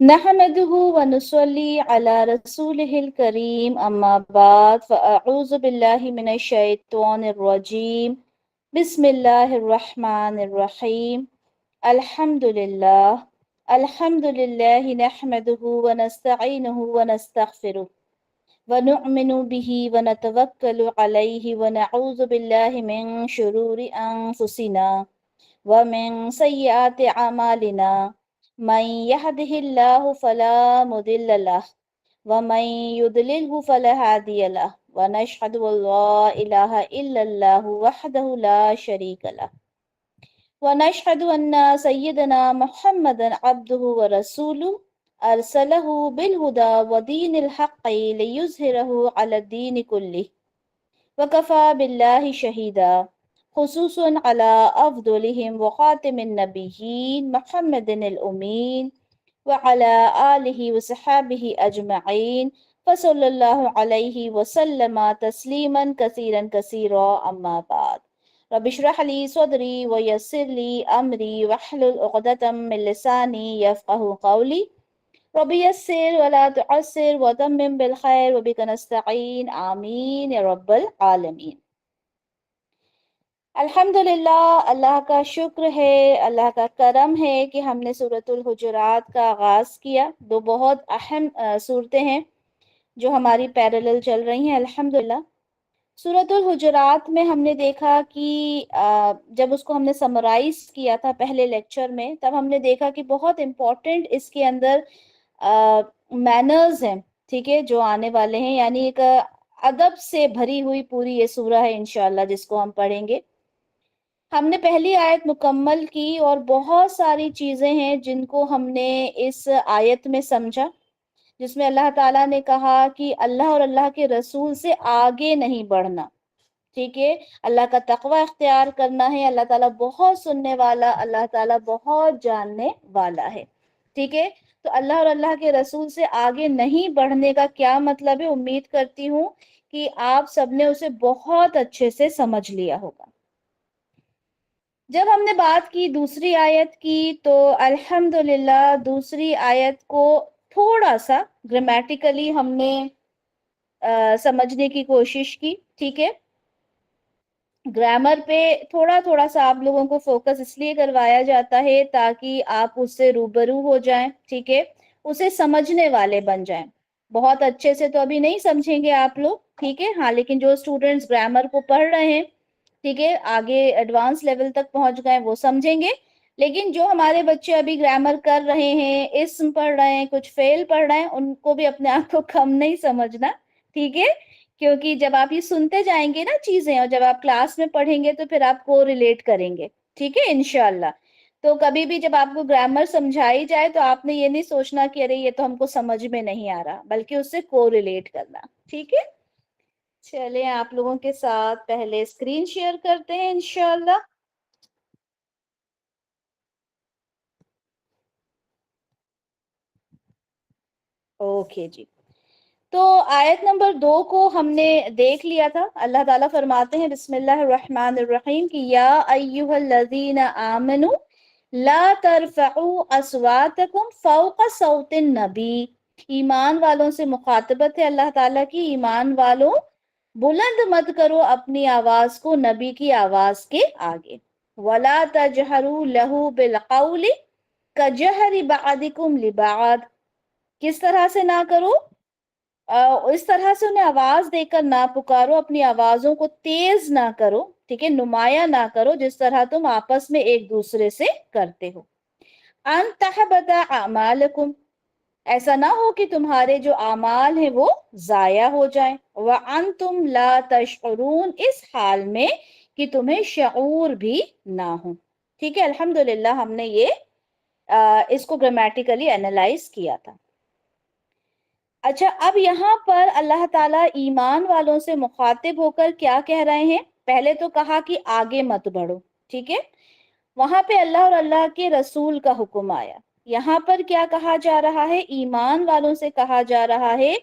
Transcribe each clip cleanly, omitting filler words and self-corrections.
نحمده ونصلي على رسوله الكريم أما بعد فأعوذ بالله من الشيطان الرجيم بسم الله الرحمن الرحيم الحمد لله نحمده ونستعينه ونستغفره ونؤمن به ونتوكل عليه ونعوذ بالله من شرور أنفسنا ومن سيئات أعمالنا من يهده الله فلا مضل له ومن يضلله فلا هادي له ونشهد أن لا إله إلا الله وحده لا شريك له ونشهد أن سيدنا محمدا عبده ورسوله أرسله بالهدى ودين الحق ليظهره على الدين كله وكفى بالله شهيدا خصوصا على أفضلهم وخاتم النبيين محمد الأمين وعلى آله وصحابه أجمعين فصلى الله عليه وسلم تسليما كثيرا كثيرا أما بعد رب اشرح لي صدري ويسر لي أمري واحلل عقدة من لساني يفقه قولي رب يسر ولا تعسر وتمم بالخير وبك نستعين آمين يا رب العالمين. الحمدللہ، اللہ کا شکر ہے، اللہ کا کرم ہے کہ ہم نے سورۃ الحجرات کا آغاز کیا. دو بہت اہم صورتیں ہیں جو ہماری پیرالل چل رہی ہیں الحمدللہ. سورۃ الحجرات میں ہم نے دیکھا کہ جب اس کو ہم نے سمرائز کیا تھا پہلے لیکچر میں، تب ہم نے دیکھا کہ بہت امپورٹنٹ اس کے اندر مینرز ہیں، ٹھیک ہے، جو آنے والے ہیں. یعنی ایک ادب سے بھری ہوئی پوری یہ سورہ ہے انشاءاللہ جس کو ہم پڑھیں گے. ہم نے پہلی آیت مکمل کی اور بہت ساری چیزیں ہیں جن کو ہم نے اس آیت میں سمجھا، جس میں اللہ تعالیٰ نے کہا کہ اللہ اور اللہ کے رسول سے آگے نہیں بڑھنا، ٹھیک ہے، اللہ کا تقوی اختیار کرنا ہے. اللہ تعالیٰ بہت سننے والا، اللہ تعالیٰ بہت جاننے والا ہے، ٹھیک ہے. تو اللہ اور اللہ کے رسول سے آگے نہیں بڑھنے کا کیا مطلب ہے؟ امید کرتی ہوں کہ آپ سب نے اسے بہت اچھے سے سمجھ لیا ہوگا. جب ہم نے بات کی دوسری آیت کی تو الحمدللہ دوسری آیت کو تھوڑا سا گرامیٹیکلی ہم نے سمجھنے کی کوشش کی، ٹھیک ہے. گرامر پہ تھوڑا تھوڑا سا آپ لوگوں کو فوکس اس لیے کروایا جاتا ہے تاکہ آپ اس سے روبرو ہو جائیں، ٹھیک ہے، اسے سمجھنے والے بن جائیں. بہت اچھے سے تو ابھی نہیں سمجھیں گے آپ لوگ، ٹھیک ہے، ہاں، لیکن جو اسٹوڈنٹس گرامر کو پڑھ رہے ہیں، ٹھیک ہے، آگے ایڈوانس لیول تک پہنچ گئے وہ سمجھیں گے. لیکن جو ہمارے بچے ابھی گرامر کر رہے ہیں، اسم پڑھ رہے ہیں، کچھ فیل پڑھ رہے ہیں، ان کو بھی اپنے آپ کو کم نہیں سمجھنا، ٹھیک ہے. کیونکہ جب آپ یہ سنتے جائیں گے نا چیزیں، اور جب آپ کلاس میں پڑھیں گے تو پھر آپ کو ریلیٹ کریں گے، ٹھیک ہے، انشاءاللہ. تو کبھی بھی جب آپ کو گرامر سمجھائی جائے تو آپ نے یہ نہیں سوچنا کہ ارے یہ تو ہم کو سمجھ میں نہیں آ رہا، بلکہ اس سے کو ریلیٹ کرنا، ٹھیک ہے. چلیں آپ لوگوں کے ساتھ پہلے اسکرین شیئر کرتے ہیں انشاءاللہ. اوکے جی. تو آیت نمبر 2 کو ہم نے دیکھ لیا تھا. اللہ تعالیٰ فرماتے ہیں بسم اللہ الرحمن الرحیم کہ یا ایہا الذین آمنوا لا ترفعوا اصواتکم فوق صوت النبی. ایمان والوں سے مخاطبت ہے اللہ تعالیٰ کی. ایمان والوں، بلند مت کرو اپنی آواز کو نبی کی آواز کے آگے. ولا تجہروا لہ بالقول کجہر بعضکم لبعض. کس طرح سے نہ کرو؟ اس طرح سے انہیں آواز دے کر نہ پکارو، اپنی آوازوں کو تیز نہ کرو، ٹھیک ہے، نمایاں نہ کرو جس طرح تم آپس میں ایک دوسرے سے کرتے ہو. ان تحبط اعمالکم، ایسا نہ ہو کہ تمہارے جو اعمال ہیں وہ ضائع ہو جائیں. وانتم لا تشعرون، اس حال میں کہ تمہیں شعور بھی نہ ہو. ٹھیک ہے، الحمدللہ ہم نے یہ اس کو گرامیٹیکلی انالائز کیا تھا. اچھا، اب یہاں پر اللہ تعالیٰ ایمان والوں سے مخاطب ہو کر کیا کہہ رہے ہیں؟ پہلے تو کہا کہ آگے مت بڑھو، ٹھیک ہے، وہاں پہ اللہ اور اللہ کے رسول کا حکم آیا. یہاں پر کیا کہا جا رہا ہے؟ ایمان والوں سے کہا جا رہا ہے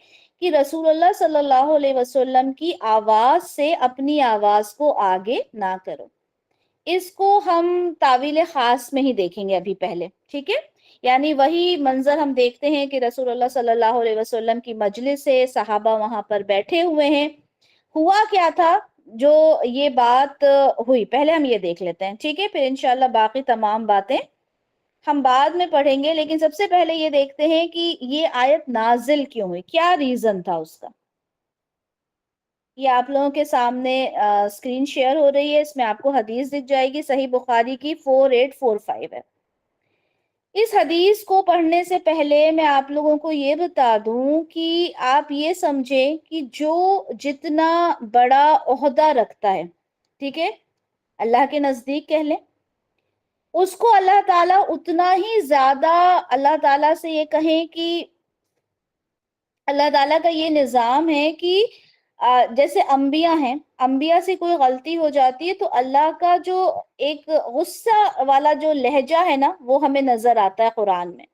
کہ رسول اللہ صلی اللہ علیہ وسلم کی آواز سے اپنی آواز کو آگے نہ کرو. اس کو ہم تعویل خاص میں ہی دیکھیں گے ابھی پہلے، ٹھیک ہے. یعنی وہی منظر ہم دیکھتے ہیں کہ رسول اللہ صلی اللہ علیہ وسلم کی مجلس ہے، صحابہ وہاں پر بیٹھے ہوئے ہیں. ہوا کیا تھا جو یہ بات ہوئی، پہلے ہم یہ دیکھ لیتے ہیں، ٹھیک ہے؟ پھر انشاءاللہ باقی تمام باتیں ہم بعد میں پڑھیں گے. لیکن سب سے پہلے یہ دیکھتے ہیں کہ یہ آیت نازل کیوں ہوئی، کیا ریزن تھا اس کا. یہ آپ لوگوں کے سامنے اسکرین شیئر ہو رہی ہے، اس میں آپ کو حدیث دکھ جائے گی، صحیح بخاری کی 4845 ہے. اس حدیث کو پڑھنے سے پہلے میں آپ لوگوں کو یہ بتا دوں کہ آپ یہ سمجھیں کہ جو جتنا بڑا عہدہ رکھتا ہے، ٹھیک ہے، اللہ کے نزدیک کہہ لیں، اس کو اللہ تعالیٰ اتنا ہی زیادہ، اللہ تعالیٰ سے یہ کہیں کہ اللہ تعالیٰ کا یہ نظام ہے کہ جیسے انبیاء ہیں، انبیاء سے کوئی غلطی ہو جاتی ہے تو اللہ کا جو ایک غصہ والا جو لہجہ ہے نا، وہ ہمیں نظر آتا ہے قرآن میں.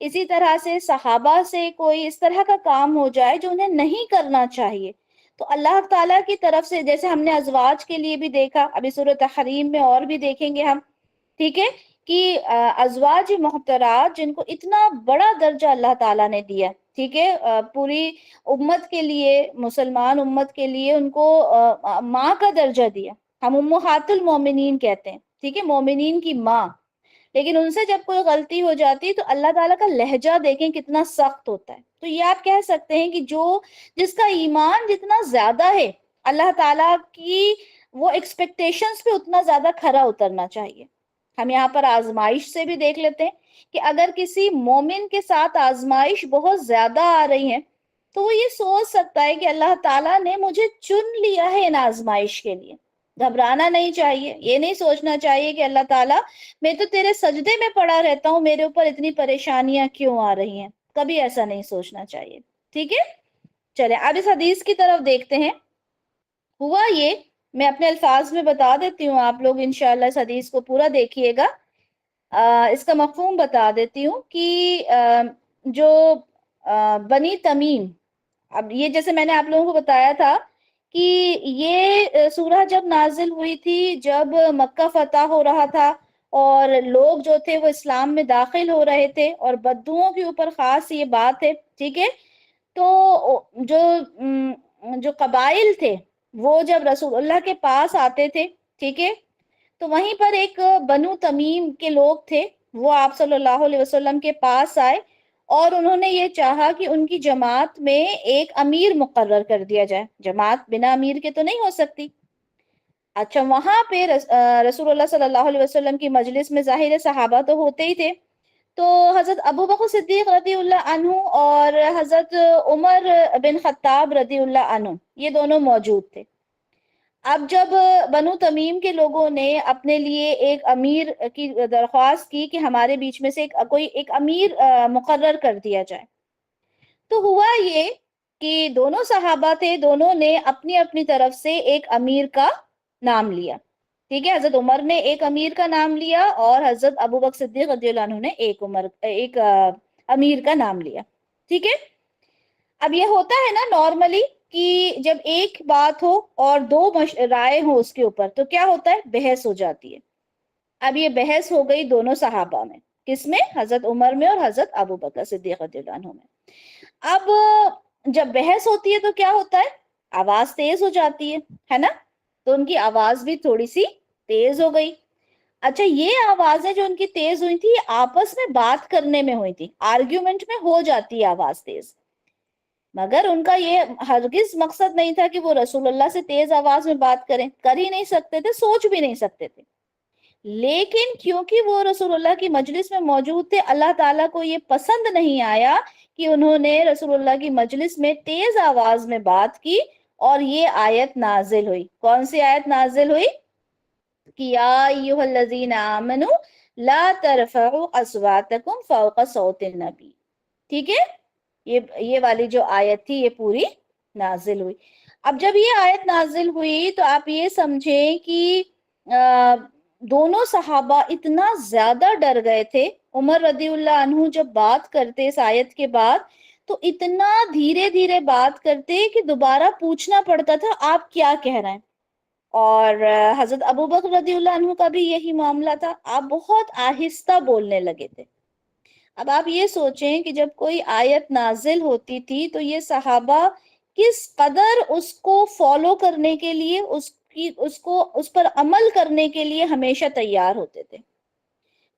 اسی طرح سے صحابہ سے کوئی اس طرح کا کام ہو جائے جو انہیں نہیں کرنا چاہیے، تو اللہ تعالیٰ کی طرف سے، جیسے ہم نے ازواج کے لیے بھی دیکھا، ابھی سورۃ تحریم میں اور بھی دیکھیں گے ہم، ٹھیک ہے، کہ ازواج محترات جن کو اتنا بڑا درجہ اللہ تعالیٰ نے دیا، ٹھیک ہے، پوری امت کے لیے، مسلمان امت کے لیے ان کو ماں کا درجہ دیا. ہم امہات المومنین کہتے ہیں، ٹھیک ہے، مومنین کی ماں. لیکن ان سے جب کوئی غلطی ہو جاتی ہے تو اللہ تعالیٰ کا لہجہ دیکھیں کتنا سخت ہوتا ہے. تو یہ آپ کہہ سکتے ہیں کہ جس کا ایمان جتنا زیادہ ہے، اللہ تعالیٰ کی وہ ایکسپیکٹیشنز پہ اتنا زیادہ کھرا اترنا چاہیے. ہم یہاں پر آزمائش سے بھی دیکھ لیتے ہیں کہ اگر کسی مومن کے ساتھ آزمائش بہت زیادہ آ رہی ہے تو وہ یہ سوچ سکتا ہے کہ اللہ تعالیٰ نے مجھے چن لیا ہے ان آزمائش کے لیے. گھبرانا نہیں چاہیے، یہ نہیں سوچنا چاہیے کہ اللہ تعالیٰ میں تو تیرے سجدے میں پڑا رہتا ہوں، میرے اوپر اتنی پریشانیاں کیوں آ رہی ہیں. کبھی ایسا نہیں سوچنا چاہیے، ٹھیک ہے. چلے اب اس حدیث کی طرف دیکھتے ہیں. ہوا یہ، میں اپنے الفاظ میں بتا دیتی ہوں، آپ لوگ انشاءاللہ اس حدیث کو پورا دیکھیے گا. اس کا مفہوم بتا دیتی ہوں کہ جو بنی تمیم، اب یہ جیسے میں نے آپ لوگوں کو بتایا تھا کہ یہ سورہ جب نازل ہوئی تھی جب مکہ فتح ہو رہا تھا اور لوگ جو تھے وہ اسلام میں داخل ہو رہے تھے، اور بدوؤں کے اوپر خاص یہ بات ہے، ٹھیک ہے. تو جو قبائل تھے وہ جب رسول اللہ کے پاس آتے تھے، ٹھیک ہے، تو وہیں پر ایک بنو تمیم کے لوگ تھے، وہ آپ صلی اللہ علیہ وسلم کے پاس آئے اور انہوں نے یہ چاہا کہ ان کی جماعت میں ایک امیر مقرر کر دیا جائے. جماعت بنا امیر کے تو نہیں ہو سکتی. اچھا، وہاں پہ رسول اللہ صلی اللہ علیہ وسلم کی مجلس میں ظاہر صحابہ تو ہوتے ہی تھے، تو حضرت ابو بکر صدیق رضی اللہ عنہ اور حضرت عمر بن خطاب رضی اللہ عنہ، یہ دونوں موجود تھے. اب جب بنو تمیم کے لوگوں نے اپنے لیے ایک امیر کی درخواست کی کہ ہمارے بیچ میں سے کوئی ایک امیر مقرر کر دیا جائے، تو ہوا یہ کہ دونوں صحابہ تھے، دونوں نے اپنی اپنی طرف سے ایک امیر کا نام لیا، ٹھیک ہے. حضرت عمر نے ایک امیر کا نام لیا اور حضرت ابو بکر صدیق رضی اللہ عنہ نے ایک امیر کا نام لیا، ٹھیک ہے. اب یہ ہوتا ہے نا نارملی کہ جب ایک بات ہو اور دو رائے ہو اس کے اوپر تو کیا ہوتا ہے، بحث ہو جاتی ہے. اب یہ بحث ہو گئی دونوں صحابہ میں، کس میں، حضرت عمر میں اور حضرت ابو بکر صدیق رضی اللہ عنہ میں. اب جب بحث ہوتی ہے تو کیا ہوتا ہے، آواز تیز ہو جاتی ہے نا، تو ان کی آواز بھی تھوڑی سی تیز ہو گئی. اچھا، یہ آوازیں جو ان کی تیز ہوئی تھی آپس میں بات کرنے میں ہوئی تھی، آرگیومنٹ میں ہو جاتی ہے آواز تیز، مگر ان کا یہ ہرگز مقصد نہیں تھا کہ وہ رسول اللہ سے تیز آواز میں بات کریں، کر ہی نہیں سکتے تھے، سوچ بھی نہیں سکتے تھے. لیکن کیونکہ وہ رسول اللہ کی مجلس میں موجود تھے، اللہ تعالیٰ کو یہ پسند نہیں آیا کہ انہوں نے رسول اللہ کی مجلس میں تیز آواز میں بات کی، اور یہ آیت نازل ہوئی. کون سی آیت نازل ہوئی؟ کہ یا ایھا الذین آمنوا لا ترفعوا اصواتکم فوق صوت النبی، ٹھیک ہے. یہ والی جو آیت تھی یہ پوری نازل ہوئی. اب جب یہ آیت نازل ہوئی تو آپ یہ سمجھیں کہ دونوں صحابہ اتنا زیادہ ڈر گئے تھے. عمر رضی اللہ عنہ جب بات کرتے اس آیت کے بعد تو اتنا دھیرے دھیرے بات کرتے کہ دوبارہ پوچھنا پڑتا تھا آپ کیا کہہ رہے ہیں. اور حضرت ابو بکر رضی اللہ عنہ کا بھی یہی معاملہ تھا، آپ بہت آہستہ بولنے لگے تھے. اب آپ یہ سوچیں کہ جب کوئی آیت نازل ہوتی تھی تو یہ صحابہ کس قدر اس کو فالو کرنے کے لیے، اس پر عمل کرنے کے لیے ہمیشہ تیار ہوتے تھے۔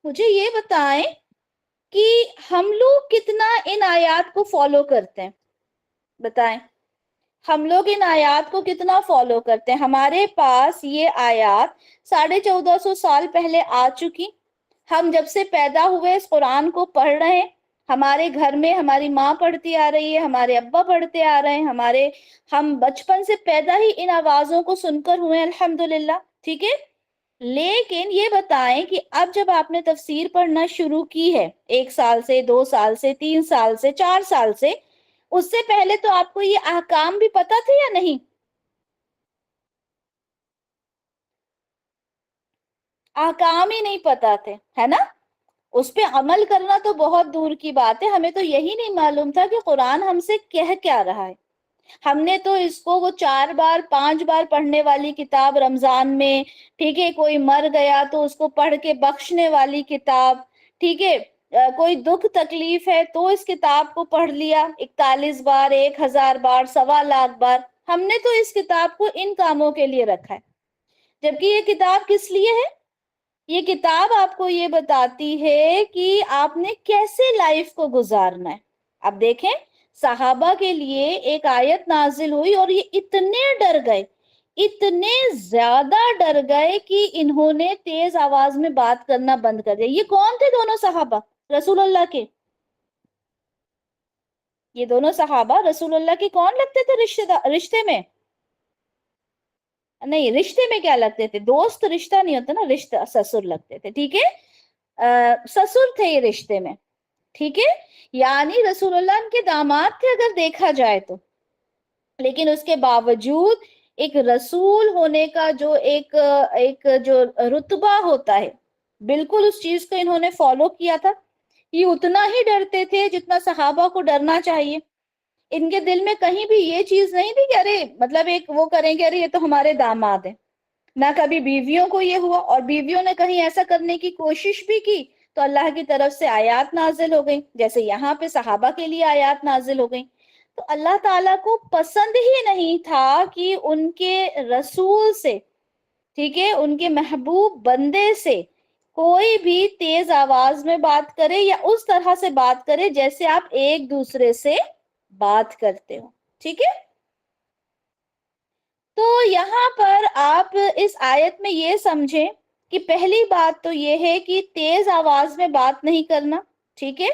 مجھے یہ بتائیں کہ ہم لوگ کتنا ان آیات کو فالو کرتے ہیں، بتائیں ہم لوگ ان آیات کو کتنا فالو کرتے ہیں؟ ہمارے پاس یہ آیات 1450 سال پہلے آ چکی، ہم جب سے پیدا ہوئے اس قرآن کو پڑھ رہے ہیں، ہمارے گھر میں ہماری ماں پڑھتی آ رہی ہے، ہمارے ابا پڑھتے آ رہے ہیں، ہم بچپن سے پیدا ہی ان آوازوں کو سن کر ہوئے ہیں، الحمدللہ، ٹھیک ہے۔ لیکن یہ بتائیں کہ اب جب آپ نے تفسیر پڑھنا شروع کی ہے، 1 سال سے، 2 سال سے، 3 سال سے، 4 سال سے، اس سے پہلے تو آپ کو یہ احکام بھی پتہ تھے یا نہیں؟ احکام ہی نہیں پتہ تھے، ہے نا؟ اس پہ عمل کرنا تو بہت دور کی بات ہے، ہمیں تو یہی نہیں معلوم تھا کہ قرآن ہم سے کہہ کیا رہا ہے۔ ہم نے تو اس کو وہ 4 بار 5 بار پڑھنے والی کتاب رمضان میں، ٹھیک ہے، کوئی مر گیا تو اس کو پڑھ کے بخشنے والی کتاب، ٹھیک ہے، کوئی دکھ تکلیف ہے تو اس کتاب کو پڑھ لیا 41 بار، 1000 بار، 1.25 لاکھ بار۔ ہم نے تو اس کتاب کو ان کاموں کے لیے رکھا ہے، جبکہ یہ کتاب کس لیے ہے؟ یہ کتاب آپ کو یہ بتاتی ہے کہ آپ نے کیسے لائف کو گزارنا ہے۔ اب دیکھیں، صحابہ کے لیے ایک آیت نازل ہوئی اور یہ اتنے ڈر گئے، اتنے زیادہ ڈر گئے کہ انہوں نے تیز آواز میں بات کرنا بند کر دیا۔ یہ کون تھے دونوں صحابہ رسول اللہ کے؟ یہ دونوں صحابہ رسول اللہ کے کون لگتے تھے رشتے میں؟ نہیں، رشتے میں کیا لگتے تھے؟ دوست رشتہ نہیں ہوتا نا، رشتہ سسر لگتے تھے، ٹھیک ہے، سسر تھے یہ رشتے میں، ٹھیک ہے، یعنی رسول اللہ ان کے داماد تھے اگر دیکھا جائے تو۔ لیکن اس کے باوجود ایک رسول ہونے کا جو ایک جو رتبہ ہوتا ہے، بالکل اس چیز کو انہوں نے فالو کیا تھا۔ یہ اتنا ہی ڈرتے تھے جتنا صحابہ کو ڈرنا چاہیے۔ ان کے دل میں کہیں بھی یہ چیز نہیں تھی کہ ارے مطلب ایک وہ کریں کہ ارے یہ تو ہمارے داماد ہیں۔ نہ کبھی بیویوں کو یہ ہوا، اور بیویوں نے کہیں ایسا کرنے کی کوشش بھی کی تو اللہ کی طرف سے آیات نازل ہو گئی، جیسے یہاں پہ صحابہ کے لیے آیات نازل ہو گئی۔ تو اللہ تعالیٰ کو پسند ہی نہیں تھا کہ ان کے رسول سے، ٹھیک ہے، ان کے محبوب بندے سے کوئی بھی تیز آواز میں بات کرے یا اس طرح سے بات کرے جیسے آپ ایک دوسرے سے بات کرتے ہو، ٹھیک ہے۔ تو یہاں پر آپ اس آیت میں یہ سمجھیں کہ پہلی بات تو یہ ہے کہ تیز آواز میں بات نہیں کرنا، ٹھیک ہے،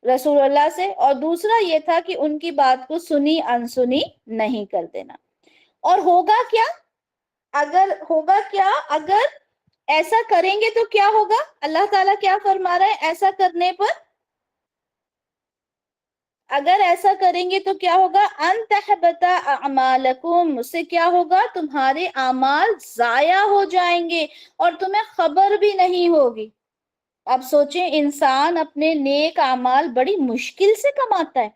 رسول اللہ سے، اور دوسرا یہ تھا کہ ان کی بات کو سنی انسنی نہیں کر دینا۔ اور اگر ایسا کریں گے تو کیا ہوگا؟ اللہ تعالیٰ کیا فرما رہا ہے ایسا کرنے پر؟ اگر ایسا کریں گے تو کیا ہوگا؟ ان تحبط اعمالکم، اس سے کیا ہوگا؟ تمہارے اعمال ضائع ہو جائیں گے اور تمہیں خبر بھی نہیں ہوگی۔ اب سوچیں، انسان اپنے نیک اعمال بڑی مشکل سے کماتا ہے،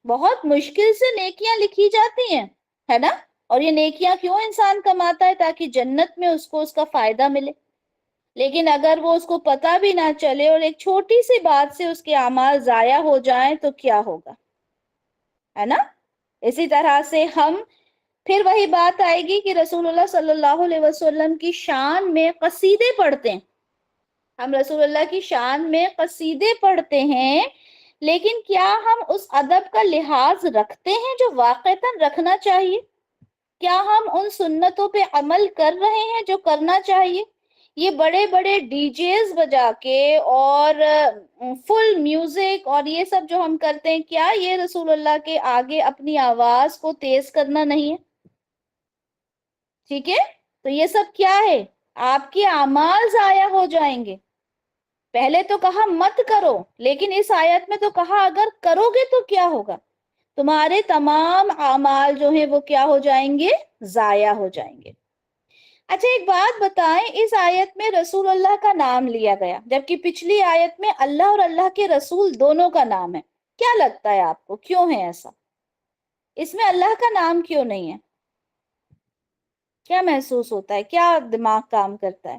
بہت مشکل سے نیکیاں لکھی جاتی ہیں، ہے نا؟ اور یہ نیکیاں کیوں انسان کماتا ہے؟ تاکہ جنت میں اس کو اس کا فائدہ ملے۔ لیکن اگر وہ اس کو پتہ بھی نہ چلے اور ایک چھوٹی سی بات سے اس کے اعمال ضائع ہو جائیں تو کیا ہوگا، ہے نا؟ اسی طرح سے ہم پھر وہی بات آئے گی کہ رسول اللہ صلی اللہ علیہ وسلم کی شان میں قصیدے پڑھتے ہیں، ہم رسول اللہ کی شان میں قصیدے پڑھتے ہیں، لیکن کیا ہم اس ادب کا لحاظ رکھتے ہیں جو واقعتاً رکھنا چاہیے؟ کیا ہم ان سنتوں پہ عمل کر رہے ہیں جو کرنا چاہیے؟ یہ بڑے بڑے ڈی جیز بجا کے اور فل میوزک اور یہ سب جو ہم کرتے ہیں، کیا یہ رسول اللہ کے آگے اپنی آواز کو تیز کرنا نہیں ہے؟ ٹھیک ہے، تو یہ سب کیا ہے؟ آپ کے اعمال ضائع ہو جائیں گے۔ پہلے تو کہا مت کرو، لیکن اس آیت میں تو کہا اگر کرو گے تو کیا ہوگا؟ تمہارے تمام اعمال جو ہیں وہ کیا ہو جائیں گے؟ ضائع ہو جائیں گے۔ اچھا ایک بات بتائیں، اس آیت میں رسول اللہ کا نام لیا گیا جبکہ پچھلی آیت میں اللہ اور اللہ کے رسول دونوں کا نام ہے، کیا لگتا ہے آپ کو کیوں ہے ایسا؟ اس میں اللہ کا نام کیوں نہیں ہے؟ کیا محسوس ہوتا ہے؟ کیا دماغ کام کرتا ہے؟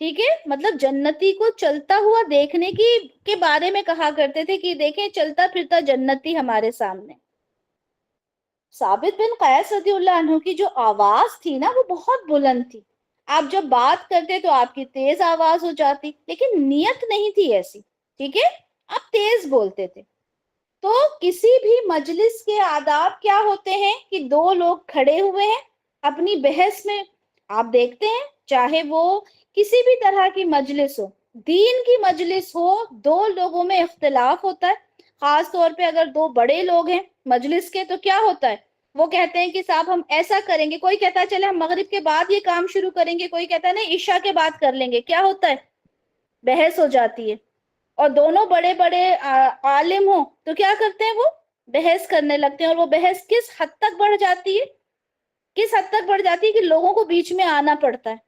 ٹھیک ہے، مطلب جنتی کو چلتا ہوا دیکھنے کی کے بارے میں کہا کرتے تھے کہ دیکھیں چلتا پھرتا جنتی ہمارے سامنے۔ ثابت بن قیس رضی اللہ عنہ کی جو آواز تھی نا وہ بہت بلند تھی، آپ جب بات کرتے تو آپ کی تیز آواز ہو جاتی، لیکن نیت نہیں تھی ایسی، ٹھیک ہے، آپ تیز بولتے تھے۔ تو کسی بھی مجلس کے آداب کیا ہوتے ہیں کہ دو لوگ کھڑے ہوئے ہیں اپنی بحث میں، آپ دیکھتے ہیں چاہے وہ کسی بھی طرح کی مجلس ہو، دین کی مجلس ہو، دو لوگوں میں اختلاف ہوتا ہے، خاص طور پہ اگر دو بڑے لوگ ہیں مجلس کے تو کیا ہوتا ہے، وہ کہتے ہیں کہ صاحب ہم ایسا کریں گے، کوئی کہتا ہے چلے ہم مغرب کے بعد یہ کام شروع کریں گے، کوئی کہتا ہے نہیں عشاء کے بعد کر لیں گے، کیا ہوتا ہے، بحث ہو جاتی ہے۔ اور دونوں بڑے بڑے عالم ہوں تو کیا کرتے ہیں، وہ بحث کرنے لگتے ہیں، اور وہ بحث کس حد تک بڑھ جاتی ہے، کس حد تک بڑھ جاتی ہے کہ لوگوں کو بیچ میں آنا پڑتا ہے۔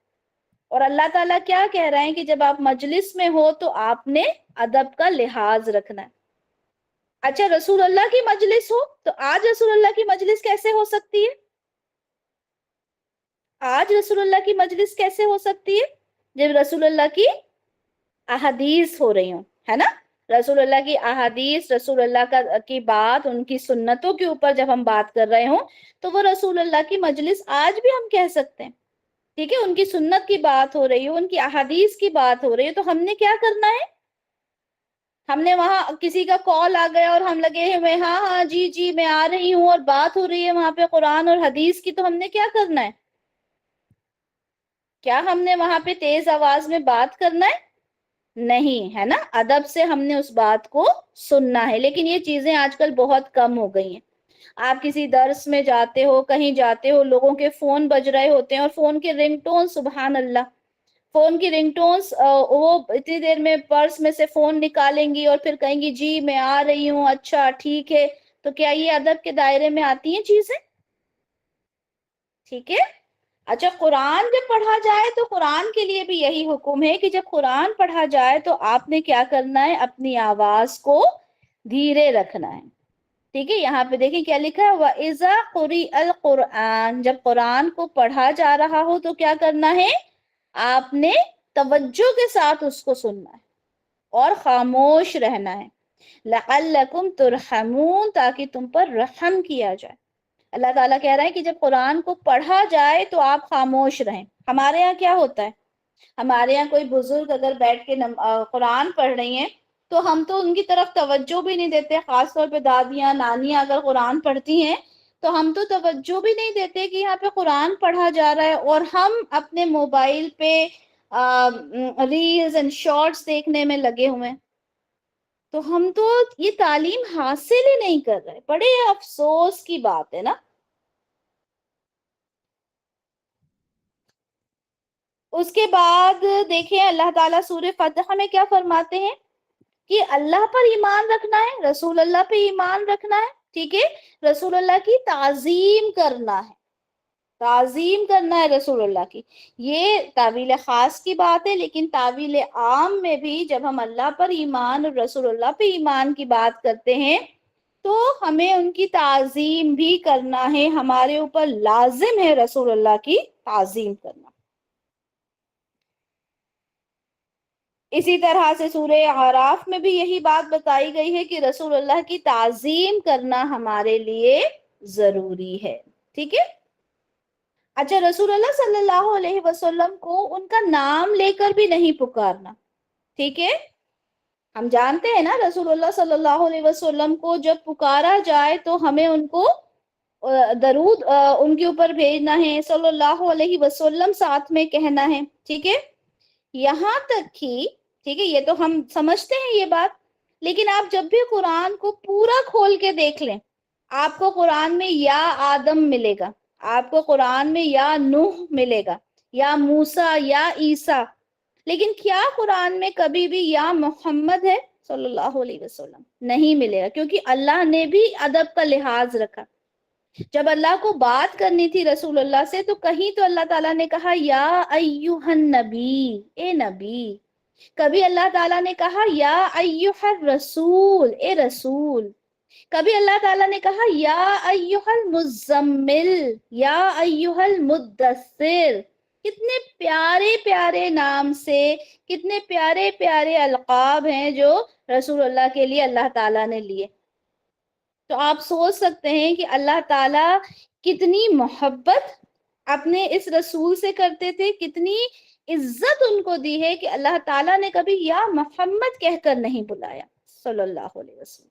اور اللہ تعالیٰ کیا کہہ رہے ہیں کہ جب آپ مجلس میں ہو تو آپ نے ادب کا لحاظ رکھنا ہے۔ اچھا رسول اللہ کی مجلس ہو تو آج رسول اللہ کی مجلس کیسے ہو سکتی ہے، آج رسول اللہ کی مجلس کیسے ہو سکتی ہے، جب رسول اللہ کی احادیث ہو رہی ہوں، ہے نا، رسول اللہ کی احادیث، رسول اللہ کی بات، ان کی سنتوں کے اوپر جب ہم بات کر رہے ہوں تو وہ رسول اللہ کی مجلس آج بھی ہم کہہ سکتے ہیں، ٹھیک ہے، ان کی سنت کی بات ہو رہی ہو، ان کی احادیث کی بات ہو رہی ہے، تو ہم نے کیا کرنا ہے، ہم نے وہاں کسی کا کال آ گیا اور ہم لگے ہوئے ہاں ہاں جی جی میں آ رہی ہوں، اور بات ہو رہی ہے وہاں پہ قرآن اور حدیث کی، تو ہم نے کیا کرنا ہے، کیا ہم نے وہاں پہ تیز آواز میں بات کرنا ہے، نہیں، ہے نا، ادب سے ہم نے اس بات کو سننا ہے۔ لیکن یہ چیزیں آج کل بہت کم ہو گئی ہیں، آپ کسی درس میں جاتے ہو، کہیں جاتے ہو، لوگوں کے فون بج رہے ہوتے ہیں، اور فون کے رنگ ٹون، سبحان اللہ، فون کی رنگ ٹونز، وہ اتنی دیر میں پرس میں سے فون نکالیں گی اور پھر کہیں گی جی میں آ رہی ہوں، اچھا ٹھیک ہے، تو کیا یہ ادب کے دائرے میں آتی ہیں چیزیں، ٹھیک ہے۔ اچھا قرآن جب پڑھا جائے تو قرآن کے لیے بھی یہی حکم ہے کہ جب قرآن پڑھا جائے تو آپ نے کیا کرنا ہے، اپنی آواز کو دھیرے رکھنا ہے، ٹھیک ہے، یہاں پہ دیکھیں کیا لکھا ہے، وَإِذَا قُرِئَ الْقُرْآنُ، جب قرآن کو پڑھا جا رہا ہو تو کیا کرنا ہے، آپ نے توجہ کے ساتھ اس کو سننا ہے اور خاموش رہنا ہے، لَعَلَّكُمْ تُرْحَمُونَ، تاکہ تم پر رحم کیا جائے۔ اللہ تعالیٰ کہہ رہا ہے کہ جب قرآن کو پڑھا جائے تو آپ خاموش رہیں۔ ہمارے یہاں کیا ہوتا ہے، ہمارے یہاں کوئی بزرگ اگر بیٹھ کے قرآن پڑھ رہی ہیں تو ہم تو ان کی طرف توجہ بھی نہیں دیتے، خاص طور پہ دادیاں نانیاں اگر قرآن پڑھتی ہیں تو ہم تو توجہ بھی نہیں دیتے کہ یہاں پہ قرآن پڑھا جا رہا ہے، اور ہم اپنے موبائل پہ ریلز اینڈ شارٹس دیکھنے میں لگے ہوئے ہیں، تو ہم تو یہ تعلیم حاصل ہی نہیں کر رہے، بڑے افسوس کی بات ہے نا۔ اس کے بعد دیکھیں اللہ تعالیٰ سورہ فتح میں کیا فرماتے ہیں کہ اللہ پر ایمان رکھنا ہے، رسول اللہ پہ ایمان رکھنا ہے، ٹھیک ہے، رسول اللہ کی تعظیم کرنا ہے، تعظیم کرنا ہے رسول اللہ کی، یہ تعویل خاص کی بات ہے، لیکن تعویل عام میں بھی جب ہم اللہ پر ایمان اور رسول اللہ پہ ایمان کی بات کرتے ہیں تو ہمیں ان کی تعظیم بھی کرنا ہے، ہمارے اوپر لازم ہے رسول اللہ کی تعظیم کرنا۔ اسی طرح سے سورہ اعراف میں بھی یہی بات بتائی گئی ہے کہ رسول اللہ کی تعظیم کرنا ہمارے لیے ضروری ہے، ٹھیک ہے۔ اچھا رسول اللہ صلی اللہ علیہ وسلم کو ان کا نام لے کر بھی نہیں پکارنا، ٹھیک ہے، ہم جانتے ہیں نا رسول اللہ صلی اللہ علیہ وسلم کو جب پکارا جائے تو ہمیں ان کو درود ان کے اوپر بھیجنا ہے، صلی اللہ علیہ وسلم ساتھ میں کہنا ہے، ٹھیک ہے، یہاں تک کہ ٹھیک ہے، یہ تو ہم سمجھتے ہیں یہ بات، لیکن آپ جب بھی قرآن کو پورا کھول کے دیکھ لیں آپ کو قرآن میں یا آدم ملے گا، آپ کو قرآن میں یا نوح ملے گا، یا موسیٰ، یا عیسیٰ، لیکن کیا قرآن میں کبھی بھی یا محمد ہے صلی اللہ علیہ وسلم، نہیں ملے گا، کیونکہ اللہ نے بھی ادب کا لحاظ رکھا، جب اللہ کو بات کرنی تھی رسول اللہ سے تو کہیں تو اللہ تعالیٰ نے کہا یا ایوہ النبی، اے نبی، کبھی اللہ تعالیٰ نے کہا یا ایوہ الرسول، اے رسول، کبھی اللہ تعالیٰ نے کہا یا ایوہ المزمل، یا ایوہ المدثر، کتنے پیارے پیارے نام سے، کتنے پیارے پیارے القاب ہیں جو رسول اللہ کے لیے اللہ تعالیٰ نے لیے. تو آپ سوچ سکتے ہیں کہ اللہ تعالیٰ کتنی محبت اپنے اس رسول سے کرتے تھے، کتنی عزت ان کو دی ہے کہ اللہ تعالیٰ نے کبھی یا محمد کہہ کر نہیں بلایا صلی اللہ علیہ وسلم.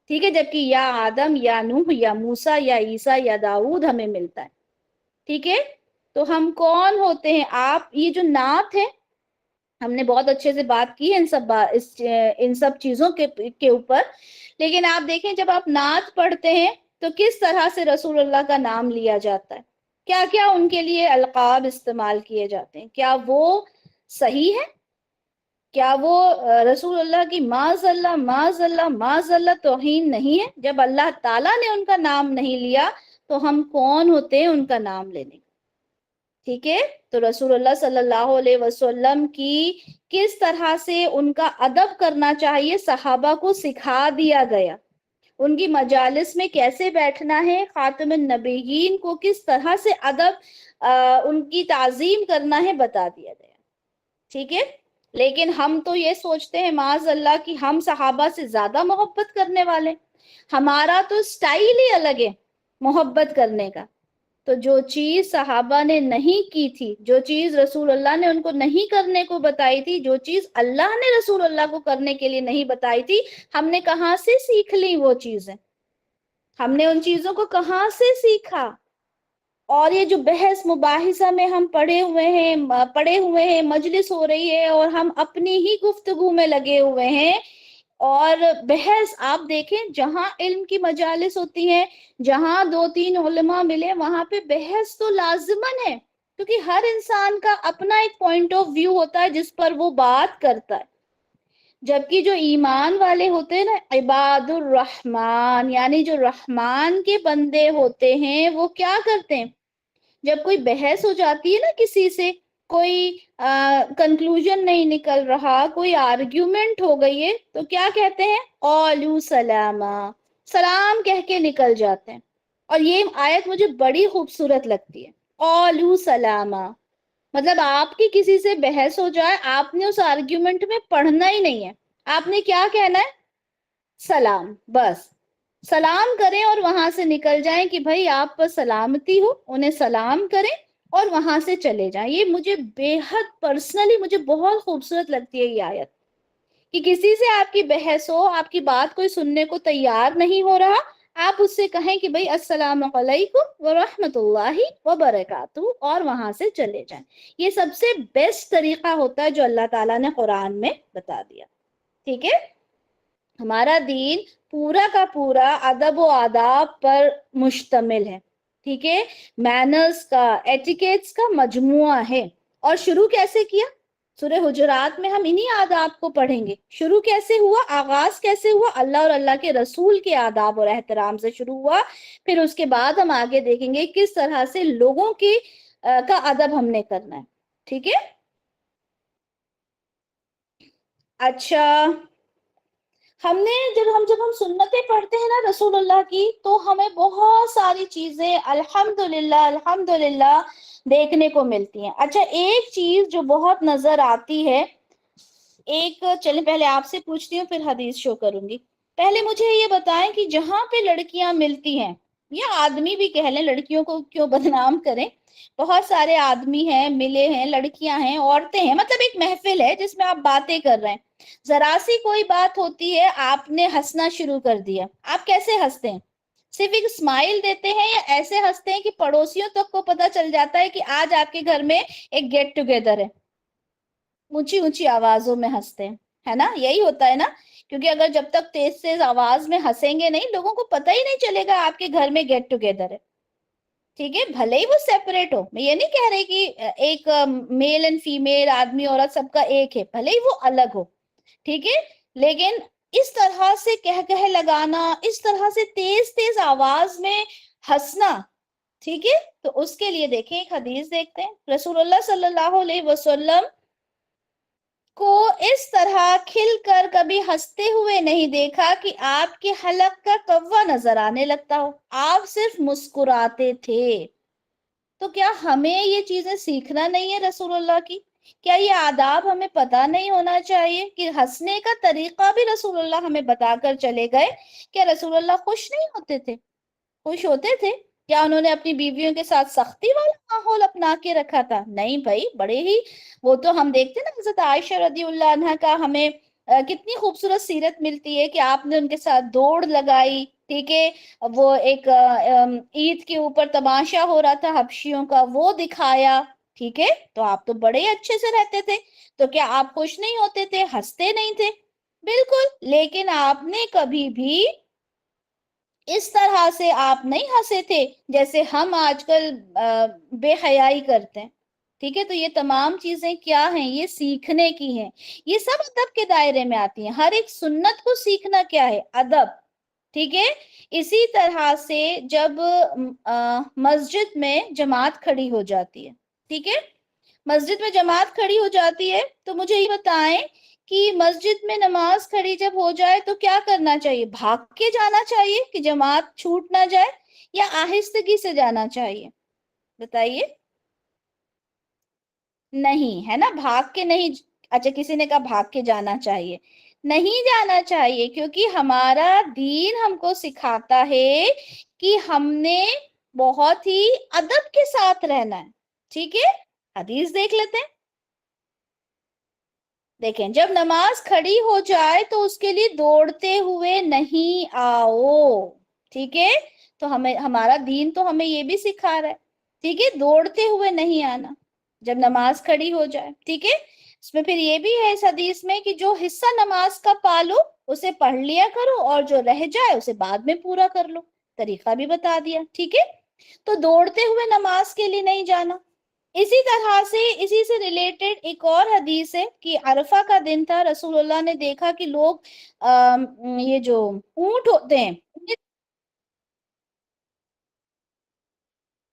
ٹھیک ہے، جبکہ یا آدم یا نوح یا موسیٰ یا عیسیٰ یا داؤد ہمیں ملتا ہے. ٹھیک ہے، تو ہم کون ہوتے ہیں؟ آپ یہ جو نعت ہے، ہم نے بہت اچھے سے بات کی ہے ان سب چیزوں کے اوپر، لیکن آپ دیکھیں جب آپ نعت پڑھتے ہیں تو کس طرح سے رسول اللہ کا نام لیا جاتا ہے، کیا کیا ان کے لیے القاب استعمال کیے جاتے ہیں. کیا وہ صحیح ہے؟ کیا وہ رسول اللہ کی معاذ اللہ معاذ اللہ معاذ اللہ توہین نہیں ہے؟ جب اللہ تعالیٰ نے ان کا نام نہیں لیا تو ہم کون ہوتے ہیں ان کا نام لینے؟ ٹھیک ہے، تو رسول اللہ صلی اللہ علیہ وسلم کی کس طرح سے ان کا ادب کرنا چاہیے صحابہ کو سکھا دیا گیا. ان کی مجالس میں کیسے بیٹھنا ہے، خاتم النبیین کو کس طرح سے ادب ان کی تعظیم کرنا ہے بتا دیا گیا. ٹھیک ہے، لیکن ہم تو یہ سوچتے ہیں معاذ اللہ کہ ہم صحابہ سے زیادہ محبت کرنے والے، ہمارا تو سٹائل ہی الگ ہے محبت کرنے کا. تو جو چیز صحابہ نے نہیں کی تھی، جو چیز رسول اللہ نے ان کو نہیں کرنے کو بتائی تھی، جو چیز اللہ نے رسول اللہ کو کرنے کے لیے نہیں بتائی تھی، ہم نے کہاں سے سیکھ لی وہ چیزیں؟ ہم نے ان چیزوں کو کہاں سے سیکھا؟ اور یہ جو بحث مباحثہ میں ہم پڑے ہوئے ہیں، مجلس ہو رہی ہے اور ہم اپنی ہی گفتگو میں لگے ہوئے ہیں. اور بحث آپ دیکھیں، جہاں علم کی مجالس ہوتی ہیں، جہاں 2-3 علماء ملے، وہاں پہ بحث تو لازمن ہے، کیونکہ ہر انسان کا اپنا ایک پوائنٹ آف ویو ہوتا ہے جس پر وہ بات کرتا ہے. جبکہ جو ایمان والے ہوتے ہیں نا، عباد الرحمن، یعنی جو رحمان کے بندے ہوتے ہیں، وہ کیا کرتے ہیں؟ جب کوئی بحث ہو جاتی ہے نا کسی سے، کوئی کنکلوژن نہیں نکل رہا، کوئی آرگیومنٹ ہو گئی ہے، تو کیا کہتے ہیں؟ قالوا سلاما، سلام کہہ کے نکل جاتے ہیں. اور یہ آیت مجھے بڑی خوبصورت لگتی ہے، قالوا سلاما. مطلب آپ کی کسی سے بحث ہو جائے، آپ نے اس آرگیومنٹ میں پڑھنا ہی نہیں ہے، آپ نے کیا کہنا ہے؟ سلام. بس سلام کریں اور وہاں سے نکل جائیں کہ بھائی آپ پر سلامتی ہو، انہیں سلام کریں اور وہاں سے چلے جائیں. یہ مجھے بے حد پرسنلی مجھے بہت خوبصورت لگتی ہے یہ آیت، کہ کسی سے آپ کی بحث ہو، آپ کی بات کوئی سننے کو تیار نہیں ہو رہا، آپ اس سے کہیں کہ بھئی السلام علیکم ورحمۃ اللہ وبرکاتہ، اور وہاں سے چلے جائیں. یہ سب سے بیسٹ طریقہ ہوتا ہے جو اللہ تعالیٰ نے قرآن میں بتا دیا. ٹھیک ہے، ہمارا دین پورا کا پورا ادب و آداب پر مشتمل ہے. ٹھیک ہے، مینرز کا، ایٹیکیٹس کا مجموعہ ہے. اور شروع کیسے کیا؟ سورہ حجرات میں ہم انہی آداب کو پڑھیں گے. شروع کیسے ہوا، آغاز کیسے ہوا؟ اللہ اور اللہ کے رسول کے آداب اور احترام سے شروع ہوا. پھر اس کے بعد ہم آگے دیکھیں گے کس طرح سے لوگوں کا ادب ہم نے کرنا ہے. ٹھیک ہے، اچھا، جب ہم سنتیں پڑھتے ہیں نا رسول اللہ کی، تو ہمیں بہت ساری چیزیں الحمدللہ الحمدللہ دیکھنے کو ملتی ہیں. اچھا، ایک چیز جو بہت نظر آتی ہے، چلیں پہلے آپ سے پوچھتی ہوں پھر حدیث شو کروں گی. پہلے مجھے یہ بتائیں کہ جہاں پہ لڑکیاں ملتی ہیں، یا آدمی بھی کہہ لیں، لڑکیوں کو کیوں بدنام کریں، بہت سارے آدمی ہیں ملے ہیں، لڑکیاں ہیں، عورتیں ہیں، مطلب ایک محفل ہے جس میں آپ باتیں کر رہے ہیں. ذرا سی کوئی بات ہوتی ہے، آپ نے ہنسنا شروع کر دیا. آپ کیسے ہنستے ہیں؟ صرف ایک اسمائل دیتے ہیں، یا ایسے ہنستے ہیں کہ پڑوسیوں تک کو پتا چل جاتا ہے کہ آج آپ کے گھر میں ایک گیٹ ٹوگیدر ہے؟ اونچی اونچی آوازوں میں ہنستے ہیں، ہے نا؟ یہی ہوتا ہے نا، کیونکہ اگر جب تک تیز تیز آواز میں ہنسیں گے نہیں، لوگوں کو پتہ ہی نہیں چلے گا آپ کے گھر میں گیٹ ٹوگیدر ہے. ٹھیک ہے، بھلے ہی وہ سیپریٹ ہو، میں یہ نہیں کہہ رہی کہ ایک میل اینڈ فیمیل، آدمی عورت سب کا ایک ہے، بھلے ہی وہ الگ ہو. ٹھیک ہے، لیکن اس طرح سے کہہ لگانا، اس طرح سے تیز تیز آواز میں ہنسنا، ٹھیک ہے، تو اس کے لیے دیکھیں ایک حدیث دیکھتے ہیں. رسول اللہ صلی اللہ علیہ وسلم کو اس طرح کھل کر کبھی ہنستے ہوئے نہیں دیکھا کہ آپ کے حلق کا کوا نظر آنے لگتا ہو. آپ صرف مسکراتے تھے. تو کیا ہمیں یہ چیزیں سیکھنا نہیں ہے رسول اللہ کی؟ کیا یہ آداب ہمیں پتا نہیں ہونا چاہیے کہ ہنسنے کا طریقہ بھی رسول اللہ ہمیں بتا کر چلے گئے؟ کیا رسول اللہ خوش نہیں ہوتے تھے؟ خوش ہوتے تھے۔ کیا انہوں نے اپنی بیویوں کے ساتھ سختی والا ماحول اپنا کے رکھا تھا؟ نہیں بھائی، بڑے ہی، وہ تو ہم دیکھتے نا حضرت عائشہ رضی اللہ عنہا کا ہمیں کتنی خوبصورت سیرت ملتی ہے کہ آپ نے ان کے ساتھ دوڑ لگائی، ٹھیک ہے، وہ ایک عید کے اوپر تماشا ہو رہا تھا حبشیوں کا، وہ دکھایا، ٹھیک ہے، تو آپ تو بڑے اچھے سے رہتے تھے، تو کیا آپ خوش نہیں ہوتے تھے، ہنستے نہیں تھے؟ بالکل، لیکن آپ نے کبھی بھی اس طرح سے آپ نہیں ہنسے تھے جیسے ہم آج کل بے حیائی کرتے ہیں، ٹھیک ہے؟ تو یہ تمام چیزیں کیا ہیں؟ یہ سیکھنے کی ہیں، یہ سب ادب کے دائرے میں آتی ہیں۔ ہر ایک سنت کو سیکھنا کیا ہے؟ ادب، ٹھیک ہے؟ اسی طرح سے جب مسجد میں جماعت کھڑی ہو جاتی ہے، ٹھیک ہے، مسجد میں جماعت کھڑی ہو جاتی ہے، تو مجھے یہ بتائیں کہ مسجد میں نماز کھڑی جب ہو جائے تو کیا کرنا چاہیے؟ بھاگ کے جانا چاہیے کہ جماعت چھوٹ نہ جائے، یا آہستگی سے جانا چاہیے؟ بتائیے۔ نہیں ہے نا، بھاگ کے نہیں، اچھا کسی نے کہا بھاگ کے جانا چاہیے، نہیں جانا چاہیے، کیونکہ ہمارا دین ہم کو سکھاتا ہے کہ ہم نے بہت ہی ادب کے ساتھ رہنا ہے، ٹھیک ہے؟ حدیث دیکھ لیتے ہیں۔ دیکھیں، جب نماز کھڑی ہو جائے تو اس کے لیے دوڑتے ہوئے نہیں آؤ، ٹھیک ہے؟ تو ہمارا دین تو ہمیں یہ بھی سکھا رہا ہے، ٹھیک ہے، دوڑتے ہوئے نہیں آنا جب نماز کھڑی ہو جائے، ٹھیک ہے؟ اس میں پھر یہ بھی ہے اس حدیث میں کہ جو حصہ نماز کا پالو اسے پڑھ لیا کرو، اور جو رہ جائے اسے بعد میں پورا کر لو، طریقہ بھی بتا دیا، ٹھیک ہے؟ تو دوڑتے ہوئے نماز کے لیے نہیں جانا۔ اسی طرح سے اسی سے ریلیٹڈ ایک اور حدیث ہے کہ عرفہ کا دن تھا، رسول اللہ نے دیکھا کہ لوگ یہ جو اونٹ ہوتے ہیں،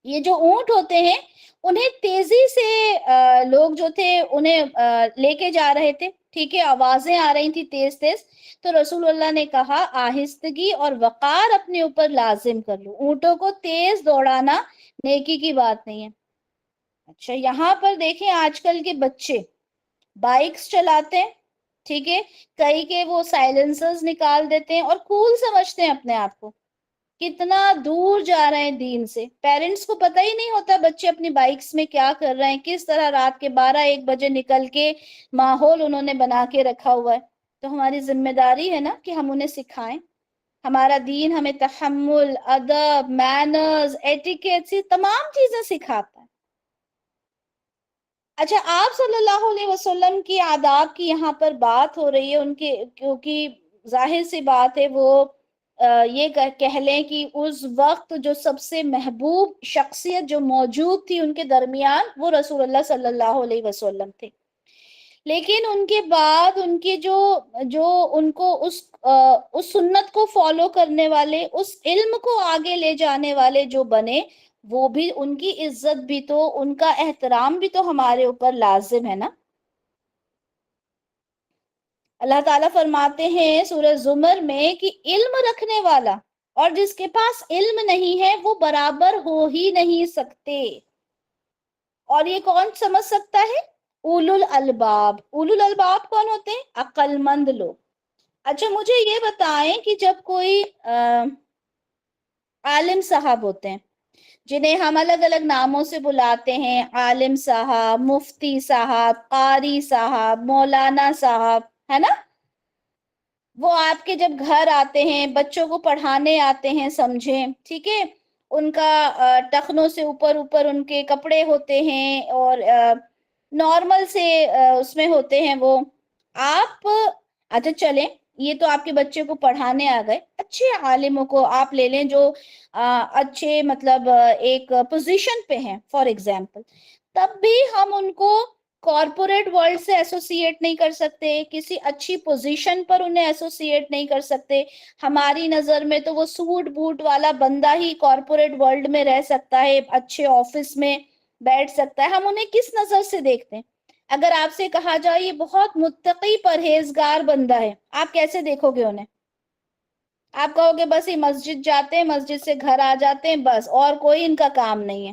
یہ جو اونٹ ہوتے ہیں انہیں تیزی سے لوگ جو تھے انہیں لے کے جا رہے تھے، ٹھیک ہے، آوازیں آ رہی تھی تیز تیز، تو رسول اللہ نے کہا آہستگی اور وقار اپنے اوپر لازم کر لو، اونٹوں کو تیز دوڑانا نیکی کی بات نہیں ہے۔ اچھا، یہاں پر دیکھیں آج کل کے بچے بائکس چلاتے ہیں، ٹھیک ہے، کئی کے وہ سائلنسرز نکال دیتے ہیں اور کول سمجھتے ہیں اپنے آپ کو، کتنا دور جا رہے ہیں دین سے۔ پیرنٹس کو پتہ ہی نہیں ہوتا بچے اپنی بائکس میں کیا کر رہے ہیں، کس طرح رات کے 12-1 بجے نکل کے ماحول انہوں نے بنا کے رکھا ہوا ہے۔ تو ہماری ذمہ داری ہے نا کہ ہم انہیں سکھائیں۔ ہمارا دین ہمیں تحمل، ادب، مینرز، ایٹیکیٹس، یہ تمام چیزیں سکھاتا ہے۔ اچھا، آپ صلی اللہ علیہ وسلم کی آداب کی یہاں پر بات ہو رہی ہے، ان کے، کیونکہ ظاہر سی بات ہے وہ یہ کہہ لیں کہ اس وقت جو سب سے محبوب شخصیت جو موجود تھی ان کے درمیان وہ رسول اللہ صلی اللہ علیہ وسلم تھے، لیکن ان کے بعد ان کے جو ان کو اس سنت کو فالو کرنے والے، اس علم کو آگے لے جانے والے جو بنے، وہ بھی ان کی عزت بھی تو، ان کا احترام بھی تو ہمارے اوپر لازم ہے نا۔ اللہ تعالیٰ فرماتے ہیں سورہ زمر میں کہ علم رکھنے والا اور جس کے پاس علم نہیں ہے وہ برابر ہو ہی نہیں سکتے۔ اور یہ کون سمجھ سکتا ہے؟ اولو الالباب۔ اولو الالباب کون ہوتے ہیں؟ عقل مند لوگ۔ اچھا مجھے یہ بتائیں کہ جب کوئی عالم صاحب ہوتے ہیں جنہیں ہم الگ الگ ناموں سے بلاتے ہیں، عالم صاحب، مفتی صاحب، قاری صاحب، مولانا صاحب، ہے نا، وہ آپ کے جب گھر آتے ہیں، بچوں کو پڑھانے آتے ہیں، سمجھیں، ٹھیک ہے، ان کا ٹخنوں سے اوپر اوپر ان کے کپڑے ہوتے ہیں اور نارمل سے اس میں ہوتے ہیں وہ، آپ، اچھا چلیں، یہ تو آپ کے بچے کو پڑھانے آ گئے، اچھے عالموں کو آپ لے لیں جو اچھے مطلب ایک پوزیشن پہ ہیں فار ایگزامپل، تب بھی ہم ان کو کارپوریٹ ورلڈ سے ایسوسیٹ نہیں کر سکتے، کسی اچھی پوزیشن پر انہیں ایسوسیٹ نہیں کر سکتے۔ ہماری نظر میں تو وہ سوٹ بوٹ والا بندہ ہی کارپوریٹ ورلڈ میں رہ سکتا ہے، اچھے آفس میں بیٹھ سکتا ہے۔ ہم انہیں کس نظر سے دیکھتے ہیں؟ اگر آپ سے کہا جائے یہ بہت متقی پرہیزگار بندہ ہے، آپ کیسے دیکھو گے انہیں؟ آپ کہو گے بس یہ مسجد جاتے ہیں، مسجد سے گھر آ جاتے ہیں، بس اور کوئی ان کا کام نہیں ہے،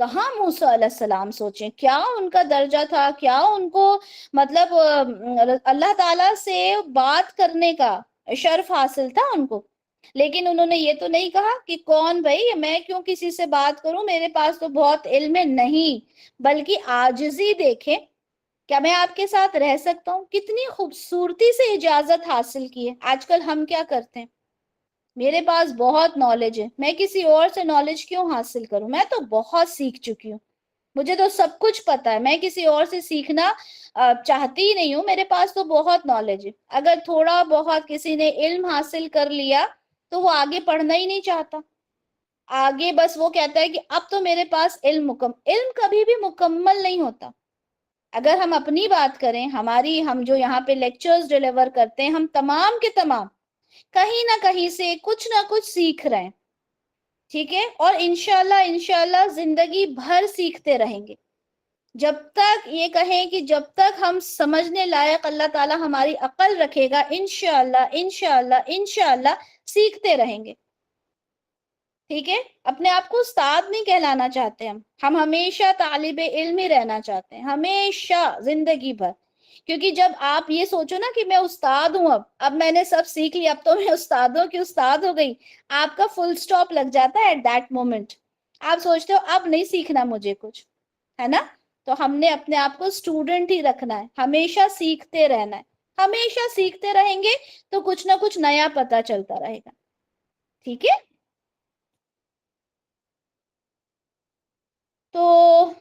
کہاں موسیٰ علیہ السلام سوچیں، کیا ان کا درجہ تھا، کیا ان کو مطلب اللہ تعالیٰ سے بات کرنے کا شرف حاصل تھا ان کو. لیکن انہوں نے یہ تو نہیں کہا کہ کون بھائی میں کیوں کسی سے بات کروں، میرے پاس تو بہت علم ہے، نہیں، بلکہ عاجزی دیکھیں. کیا میں آپ کے ساتھ رہ سکتا ہوں، کتنی خوبصورتی سے اجازت حاصل کی ہے. آج کل ہم کیا کرتے ہیں، میرے پاس بہت نالج ہے، میں کسی اور سے نالج کیوں حاصل کروں، میں تو بہت سیکھ چکی ہوں، مجھے تو سب کچھ پتا ہے، میں کسی اور سے سیکھنا چاہتی ہی نہیں ہوں، میرے پاس تو بہت نالج ہے. اگر تھوڑا بہت کسی نے علم حاصل کر لیا تو وہ آگے پڑھنا ہی نہیں چاہتا، آگے بس وہ کہتا ہے کہ اب تو میرے پاس علم کبھی بھی مکمل نہیں ہوتا. اگر ہم اپنی بات کریں، ہم جو یہاں پہ لیکچرز ڈیلیور کرتے ہیں، ہم تمام کے تمام کہیں نہ کہیں سے کچھ نہ کچھ سیکھ رہے ہیں، ٹھیک ہے، اور انشاءاللہ زندگی بھر سیکھتے رہیں گے، جب تک یہ کہیں کہ جب تک ہم سمجھنے لائق اللہ تعالی ہماری عقل رکھے گا، انشاءاللہ سیکھتے رہیں گے. ٹھیک ہے، اپنے آپ کو استاد نہیں کہلانا چاہتے ہم ہمیشہ طالب علم ہی رہنا چاہتے ہیں، ہمیشہ زندگی بھر. کیونکہ جب آپ یہ سوچو نا کہ میں استاد ہوں، اب میں نے سب سیکھ لیا، اب تو میں استادوں کی استاد ہو گئی، آپ کا فل سٹاپ لگ جاتا ہے ایٹ دیٹ مومنٹ. آپ سوچتے ہو اب نہیں سیکھنا مجھے کچھ، ہے نا. تو ہم نے اپنے آپ کو اسٹوڈنٹ ہی رکھنا ہے، ہمیشہ سیکھتے رہنا ہے، ہمیشہ سیکھتے رہیں گے تو کچھ نہ کچھ نیا پتا چلتا رہے گا. ٹھیک ہے، تو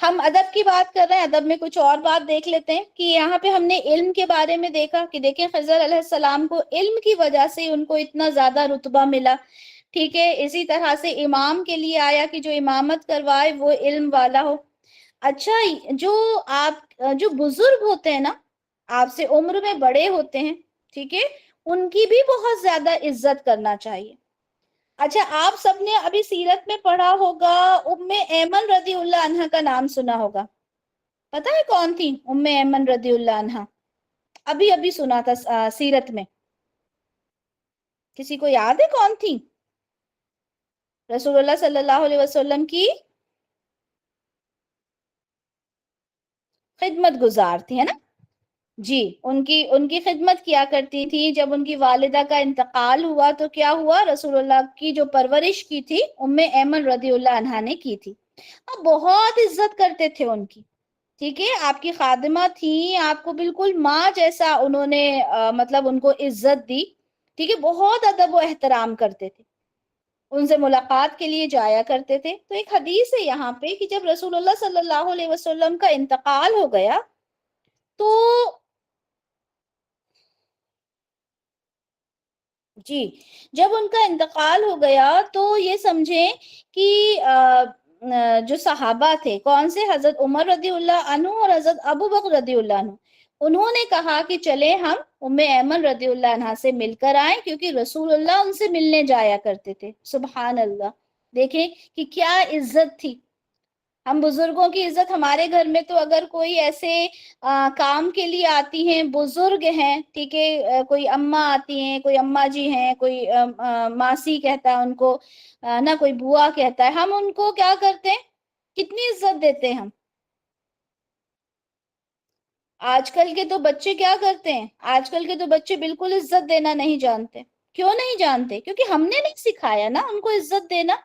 ہم ادب کی بات کر رہے ہیں، ادب میں کچھ اور بات دیکھ لیتے ہیں کہ یہاں پہ ہم نے علم کے بارے میں دیکھا کہ دیکھیں خضر علیہ السلام کو علم کی وجہ سے ان کو اتنا زیادہ رتبہ ملا. ٹھیک ہے، اسی طرح سے امام کے لیے آیا کہ جو امامت کروائے وہ علم والا ہو. اچھا، جو بزرگ ہوتے ہیں نا، آپ سے عمر میں بڑے ہوتے ہیں، ٹھیک ہے، ان کی بھی بہت زیادہ عزت کرنا چاہیے. اچھا، آپ سب نے ابھی سیرت میں پڑھا ہوگا، ام ایمن رضی اللہ عنہ کا نام سنا ہوگا. پتہ ہے کون تھی ام ایمن رضی اللہ عنہ؟ ابھی ابھی سنا تھا سیرت میں. کسی کو یاد ہے کون تھی؟ رسول اللہ صلی اللہ علیہ وسلم کی خدمت گزار تھی، ہے نا. جی، ان کی خدمت کیا کرتی تھی. جب ان کی والدہ کا انتقال ہوا تو کیا ہوا، رسول اللہ کی جو پرورش کی تھی ام ایمن رضی اللہ عنہا نے کی تھی. اب بہت عزت کرتے تھے ان کی. ٹھیک ہے، آپ کی خادمہ تھیں، آپ کو بالکل ماں جیسا انہوں نے مطلب ان کو عزت دی. ٹھیک ہے، بہت ادب و احترام کرتے تھے، ان سے ملاقات کے لیے جایا کرتے تھے. تو ایک حدیث ہے یہاں پہ کہ جب رسول اللہ صلی اللہ علیہ وسلم کا انتقال ہو گیا تو جی، جب ان کا انتقال ہو گیا تو یہ سمجھیں کہ جو صحابہ تھے، کون سے، حضرت عمر رضی اللہ عنہ اور حضرت ابو بکر رضی اللہ عنہ، انہوں نے کہا کہ چلے ہم ام ایمن رضی اللہ عنہ سے مل کر آئیں، کیونکہ رسول اللہ ان سے ملنے جایا کرتے تھے. سبحان اللہ، دیکھیں کہ کیا عزت تھی. ہم بزرگوں کی عزت، ہمارے گھر میں تو اگر کوئی ایسے کام کے لیے آتی ہیں، بزرگ ہیں، ٹھیک ہے، کوئی اماں آتی ہیں، کوئی اماں جی ہیں، کوئی ماسی کہتا ہے ان کو، نہ کوئی بوا کہتا ہے، ہم ان کو کیا کرتے ہیں، کتنی عزت دیتے ہیں ہم. آج کل کے تو بچے کیا کرتے ہیں، آج کل کے تو بچے بالکل عزت دینا نہیں جانتے. کیوں نہیں جانتے؟ کیونکہ ہم نے نہیں سکھایا نا ان کو عزت دینا.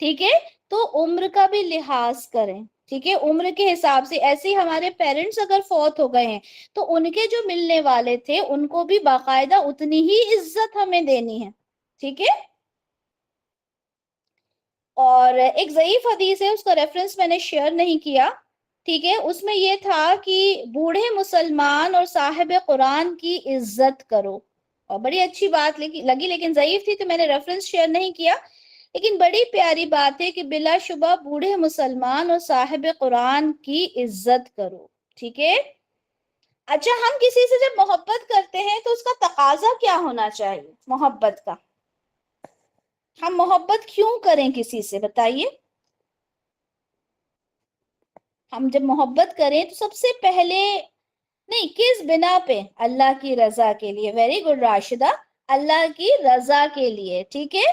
ٹھیک ہے، تو عمر کا بھی لحاظ کریں. ٹھیک ہے، عمر کے حساب سے، ایسے ہی ہمارے پیرنٹس اگر فوت ہو گئے ہیں تو ان کے جو ملنے والے تھے ان کو بھی باقاعدہ اتنی ہی عزت ہمیں دینی ہے. ٹھیک ہے، اور ایک ضعیف حدیث ہے، اس کا ریفرنس میں نے شیئر نہیں کیا. ٹھیک ہے، اس میں یہ تھا کہ بوڑھے مسلمان اور صاحب قرآن کی عزت کرو. اور بڑی اچھی بات لگی، لیکن ضعیف تھی تو میں نے ریفرنس شیئر نہیں کیا. لیکن بڑی پیاری بات ہے کہ بلا شبہ بوڑھے مسلمان اور صاحب قرآن کی عزت کرو. ٹھیک ہے. اچھا، ہم کسی سے جب محبت کرتے ہیں تو اس کا تقاضا کیا ہونا چاہیے محبت کا؟ ہم محبت کیوں کریں کسی سے، بتائیے. ہم جب محبت کریں تو سب سے پہلے، نہیں، کس بنا پہ؟ اللہ کی رضا کے لیے. ویری گڈ راشدہ، اللہ کی رضا کے لیے. ٹھیک ہے،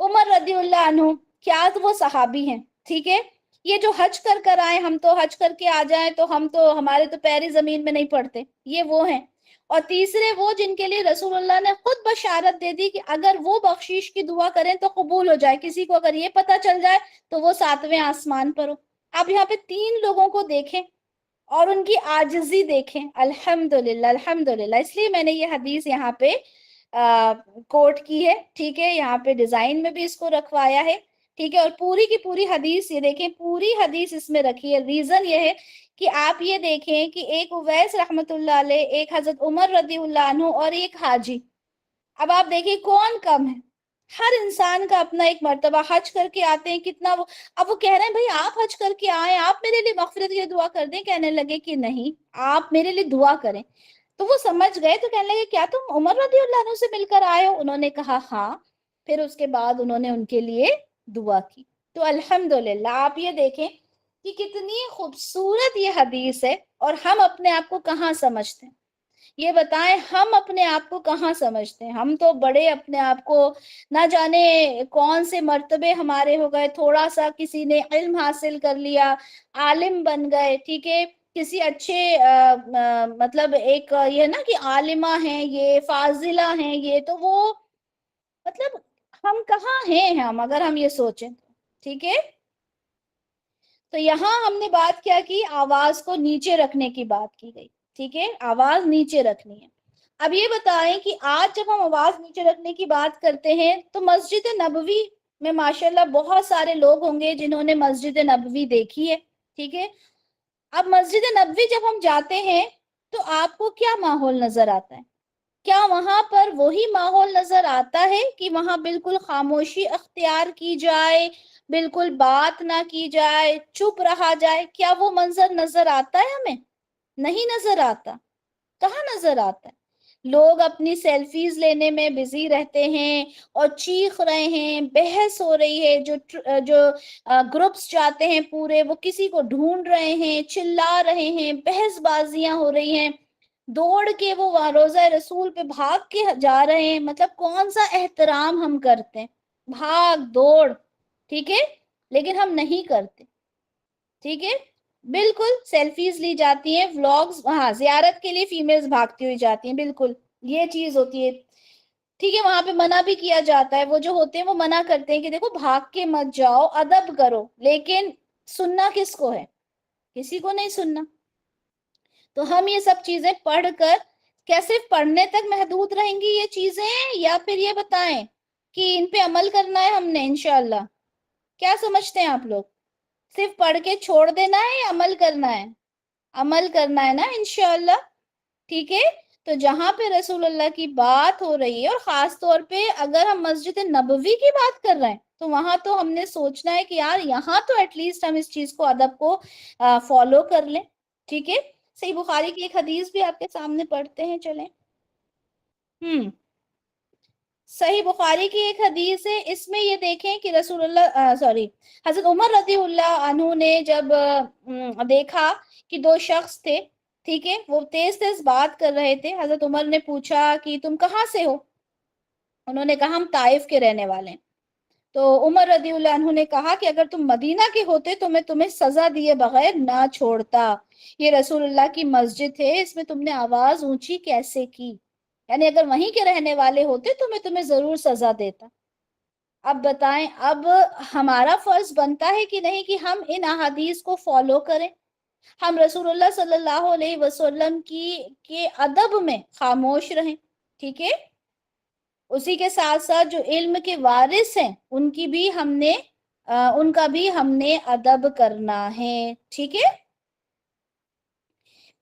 عمر رضی اللہ عنہ کیا تو وہ صحابی ہیں، ٹھیک ہے، یہ جو حج کر آئے، ہم تو حج کر کے آ جائیں تو ہم تو ہمارے تو پیر ہی زمین میں نہیں پڑتے، یہ وہ ہیں۔ اور تیسرے وہ جن کے لیے رسول اللہ نے خود بشارت دے دی کہ اگر وہ بخشش کی دعا کریں تو قبول ہو جائے، کسی کو اگر یہ پتہ چل جائے تو وہ 7ویں آسمان پر ہو۔ اب یہاں پہ 3 لوگوں کو دیکھیں اور ان کی عاجزی دیکھیں، الحمدللہ الحمدللہ، اس لیے میں نے یہ حدیث یہاں پہ کوٹ کی ہے، ٹھیک ہے، یہاں پہ ڈیزائن میں بھی اس کو رکھوایا ہے، ٹھیک ہے، اور پوری کی پوری حدیث یہ دیکھیں، پوری حدیث اس میں رکھی ہے۔ ریزن یہ ہے کہ آپ یہ دیکھیں کہ ایک اویس رحمت اللہ علیہ، ایک حضرت عمر رضی اللہ عنہ، اور ایک حاجی۔ اب آپ دیکھیں کون کم ہے؟ ہر انسان کا اپنا ایک مرتبہ، حج کر کے آتے ہیں کتنا وہ، اب وہ کہہ رہے ہیں بھائی آپ حج کر کے آئیں، آپ میرے لیے مغفرت کی دعا کر دیں، کہنے لگے کہ نہیں، آپ میرے لیے دعا کریں۔ تو وہ سمجھ گئے تو کہنے لگے کیا تم عمر رضی اللہ عنہ سے مل کر آئے ہو؟ انہوں نے کہا ہاں۔ پھر اس کے بعد انہوں نے ان کے لیے دعا کی۔ تو الحمدللہ آپ یہ دیکھیں کہ کتنی خوبصورت یہ حدیث ہے، اور ہم اپنے آپ کو کہاں سمجھتے ہیں؟ یہ بتائیں ہم اپنے آپ کو کہاں سمجھتے ہیں؟ ہم تو بڑے اپنے آپ کو، نہ جانے کون سے مرتبے ہمارے ہو گئے، تھوڑا سا کسی نے علم حاصل کر لیا، عالم بن گئے، ٹھیک ہے، کسی اچھے مطلب ایک یہ نا کہ عالمہ ہیں، یہ فاضلہ ہیں، یہ تو وہ مطلب ہم کہاں ہیں ہم، اگر ہم یہ سوچیں، ٹھیک ہے۔ تو یہاں ہم نے بات کیا کی آواز کو نیچے رکھنے کی بات کی گئی، ٹھیک ہے، آواز نیچے رکھنی ہے۔ اب یہ بتائیں کہ آج جب ہم آواز نیچے رکھنے کی بات کرتے ہیں تو مسجد نبوی میں ماشاءاللہ بہت سارے لوگ ہوں گے جنہوں نے مسجد نبوی دیکھی ہے، ٹھیک ہے۔ اب مسجد نبوی جب ہم جاتے ہیں تو آپ کو کیا ماحول نظر آتا ہے؟ کیا وہاں پر وہی ماحول نظر آتا ہے کہ وہاں بالکل خاموشی اختیار کی جائے، بالکل بات نہ کی جائے، چپ رہا جائے؟ کیا وہ منظر نظر آتا ہے ہمیں؟ نہیں نظر آتا۔ کہاں نظر آتا ہے؟ لوگ اپنی سیلفیز لینے میں بزی رہتے ہیں اور چیخ رہے ہیں، بحث ہو رہی ہے، جو گروپس جاتے ہیں پورے، وہ کسی کو ڈھونڈ رہے ہیں، چلا رہے ہیں، بحث بازیاں ہو رہی ہیں، دوڑ کے وہ روضہ رسول پہ بھاگ کے جا رہے ہیں۔ مطلب کون سا احترام ہم کرتے ہیں؟ بھاگ دوڑ، ٹھیک ہے، لیکن ہم نہیں کرتے، ٹھیک ہے۔ بالکل سیلفیز لی جاتی ہیں، ولاگز، ہاں زیارت کے لیے فیمیلز بھاگتی ہوئی جاتی ہیں، بالکل یہ چیز ہوتی ہے، ٹھیک ہے۔ وہاں پہ منع بھی کیا جاتا ہے، وہ جو ہوتے ہیں وہ منع کرتے ہیں کہ دیکھو بھاگ کے مت جاؤ، ادب کرو، لیکن سننا کس کو ہے؟ کسی کو نہیں سننا۔ تو ہم یہ سب چیزیں پڑھ کر کیا صرف پڑھنے تک محدود رہیں گی یہ چیزیں، یا پھر یہ بتائیں کہ ان پہ عمل کرنا ہے ہم نے انشاءاللہ؟ کیا سمجھتے ہیں آپ لوگ؟ صرف پڑھ کے چھوڑ دینا ہے یا عمل کرنا ہے؟ عمل کرنا ہے نا انشاءاللہ، ٹھیک ہے۔ تو جہاں پہ رسول اللہ کی بات ہو رہی ہے، اور خاص طور پہ اگر ہم مسجد نبوی کی بات کر رہے ہیں، تو وہاں تو ہم نے سوچنا ہے کہ یار یہاں تو ایٹ لیسٹ ہم اس چیز کو، ادب کو فالو کر لیں، ٹھیک ہے۔ صحیح بخاری کی ایک حدیث بھی آپ کے سامنے پڑھتے ہیں، چلیں۔ صحیح بخاری کی ایک حدیث ہے، اس میں یہ دیکھیں کہ رسول اللہ سوری حضرت عمر رضی اللہ عنہ نے جب دیکھا کہ 2 شخص تھے، ٹھیک ہے، وہ تیز تیز بات کر رہے تھے، حضرت عمر نے پوچھا کہ تم کہاں سے ہو؟ انہوں نے کہا ہم طائف کے رہنے والے ہیں۔ تو عمر رضی اللہ عنہ نے کہا کہ اگر تم مدینہ کے ہوتے تو میں تمہیں سزا دیے بغیر نہ چھوڑتا، یہ رسول اللہ کی مسجد ہے، اس میں تم نے آواز اونچی کیسے کی؟ یعنی اگر وہیں کے رہنے والے ہوتے تو میں تمہیں ضرور سزا دیتا۔ اب بتائیں، اب ہمارا فرض بنتا ہے کہ نہیں کہ ہم ان احادیث کو فالو کریں، ہم رسول اللہ صلی اللہ علیہ وسلم کے ادب میں خاموش رہیں، ٹھیک ہے۔ اسی کے ساتھ ساتھ جو علم کے وارث ہیں ان کا بھی ہم نے ادب کرنا ہے، ٹھیک ہے۔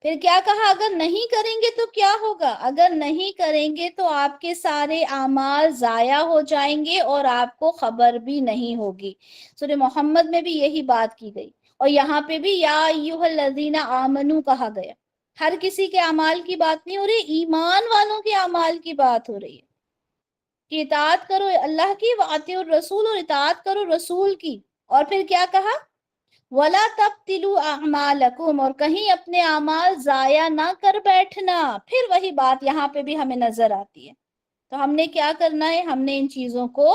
پھر کیا کہا؟ اگر نہیں کریں گے تو کیا ہوگا؟ اگر نہیں کریں گے تو آپ کے سارے اعمال ضائع ہو جائیں گے اور آپ کو خبر بھی نہیں ہوگی۔ سورہ محمد میں بھی یہی بات کی گئی، اور یہاں پہ بھی یا ایھا الذین آمنو کہا گیا۔ ہر کسی کے اعمال کی بات نہیں ہو رہی، ایمان والوں کے اعمال کی بات ہو رہی ہے کہ اطاعت کرو اللہ کی، واطیعوا الرسول، اور اطاعت کرو رسول کی۔ اور پھر کیا کہا؟ وَلَا تَبْطِلُوا أَعْمَالَكُمْ، اور کہیں اپنے اعمال ضائع نہ کر بیٹھنا۔ پھر وہی بات یہاں پہ بھی ہمیں نظر آتی ہے۔ تو ہم نے کیا کرنا ہے؟ ہم نے ان چیزوں کو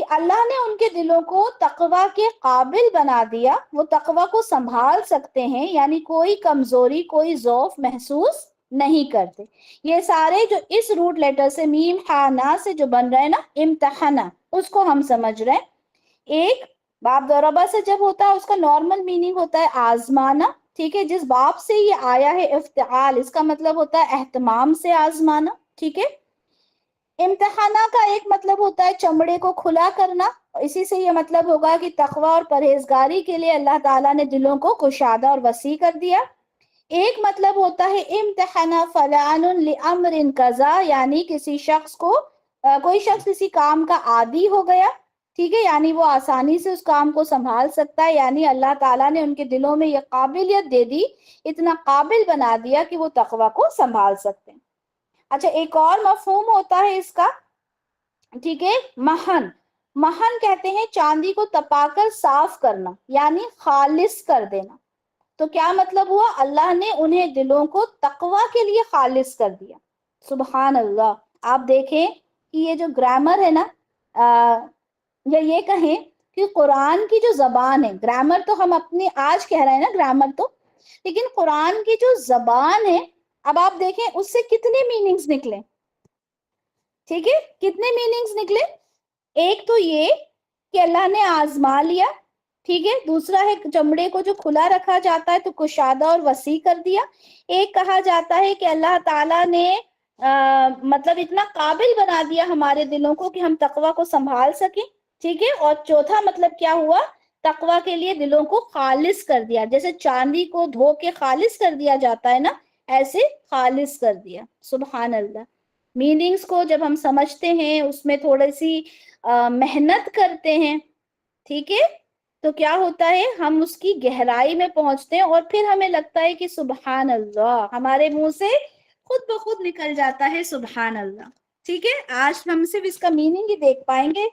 کہ اللہ نے ان کے دلوں کو تقوی کے قابل بنا دیا، وہ تقوی کو سنبھال سکتے ہیں، یعنی کوئی کمزوری کوئی ضعف محسوس نہیں کرتے۔ یہ سارے جو اس روٹ لیٹر سے میم ہا نا سے جو بن رہے ہیں نا، امتحانہ، اس کو ہم سمجھ رہے ہیں۔ ایک باب ضربہ سے جب ہوتا ہے اس کا نارمل میننگ ہوتا ہے آزمانا، ٹھیک ہے، جس باب سے یہ آیا ہے افتعال، اس کا مطلب ہوتا ہے اہتمام سے آزمانا، ٹھیک ہے۔ امتحانہ کا ایک مطلب ہوتا ہے چمڑے کو کھلا کرنا، اسی سے یہ مطلب ہوگا کہ تقوی اور پرہیزگاری کے لیے اللہ تعالیٰ نے دلوں کو کشادہ اور وسیع کر دیا۔ ایک مطلب ہوتا ہے امتحانہ فلان لامر کذا، یعنی کسی شخص کو کوئی شخص کسی کام کا عادی ہو گیا، ٹھیک ہے، یعنی وہ آسانی سے اس کام کو سنبھال سکتا ہے، یعنی اللہ تعالیٰ نے ان کے دلوں میں یہ قابلیت دے دی، اتنا قابل بنا دیا کہ وہ تقوی کو سنبھال سکتے ہیں۔ اچھا، ایک اور مفہوم ہوتا ہے اس کا، ٹھیک ہے، محن۔ محن کہتے ہیں چاندی کو تپا کر صاف کرنا، یعنی خالص کر دینا۔ تو کیا مطلب ہوا؟ اللہ نے انہیں دلوں کو تقوی کے لیے خالص کر دیا۔ سبحان اللہ۔ آپ دیکھیں کہ یہ جو گرامر ہے نا، یا یہ کہیں کہ قرآن کی جو زبان ہے، گرامر تو ہم اپنی آج کہہ رہے ہیں نا گرامر تو، لیکن قرآن کی جو زبان ہے، اب آپ دیکھیں اس سے کتنے میننگز نکلے، ٹھیک ہے، کتنے میننگز نکلے۔ ایک تو یہ کہ اللہ نے آزما لیا، ٹھیک ہے، دوسرا ہے چمڑے کو جو کھلا رکھا جاتا ہے تو کشادہ اور وسیع کر دیا۔ ایک کہا جاتا ہے کہ اللہ تعالیٰ نے مطلب اتنا قابل بنا دیا ہمارے دلوں کو کہ ہم تقوی کو سنبھال سکیں، ٹھیک ہے، اور چوتھا مطلب کیا ہوا؟ تقوی کے لیے دلوں کو خالص کر دیا، جیسے چاندی کو دھو کے خالص کر دیا جاتا ہے نا، ایسے خالص کر دیا۔ سبحان اللہ۔ میننگز کو جب ہم سمجھتے ہیں، اس میں تھوڑی سی محنت کرتے ہیں، ٹھیک ہے، تو کیا ہوتا ہے؟ ہم اس کی گہرائی میں پہنچتے ہیں اور پھر ہمیں لگتا ہے کہ سبحان اللہ، ہمارے منہ سے خود بخود نکل جاتا ہے سبحان اللہ، ٹھیک ہے۔ آج ہم صرف اس کا میننگ ہی دیکھ پائیں گے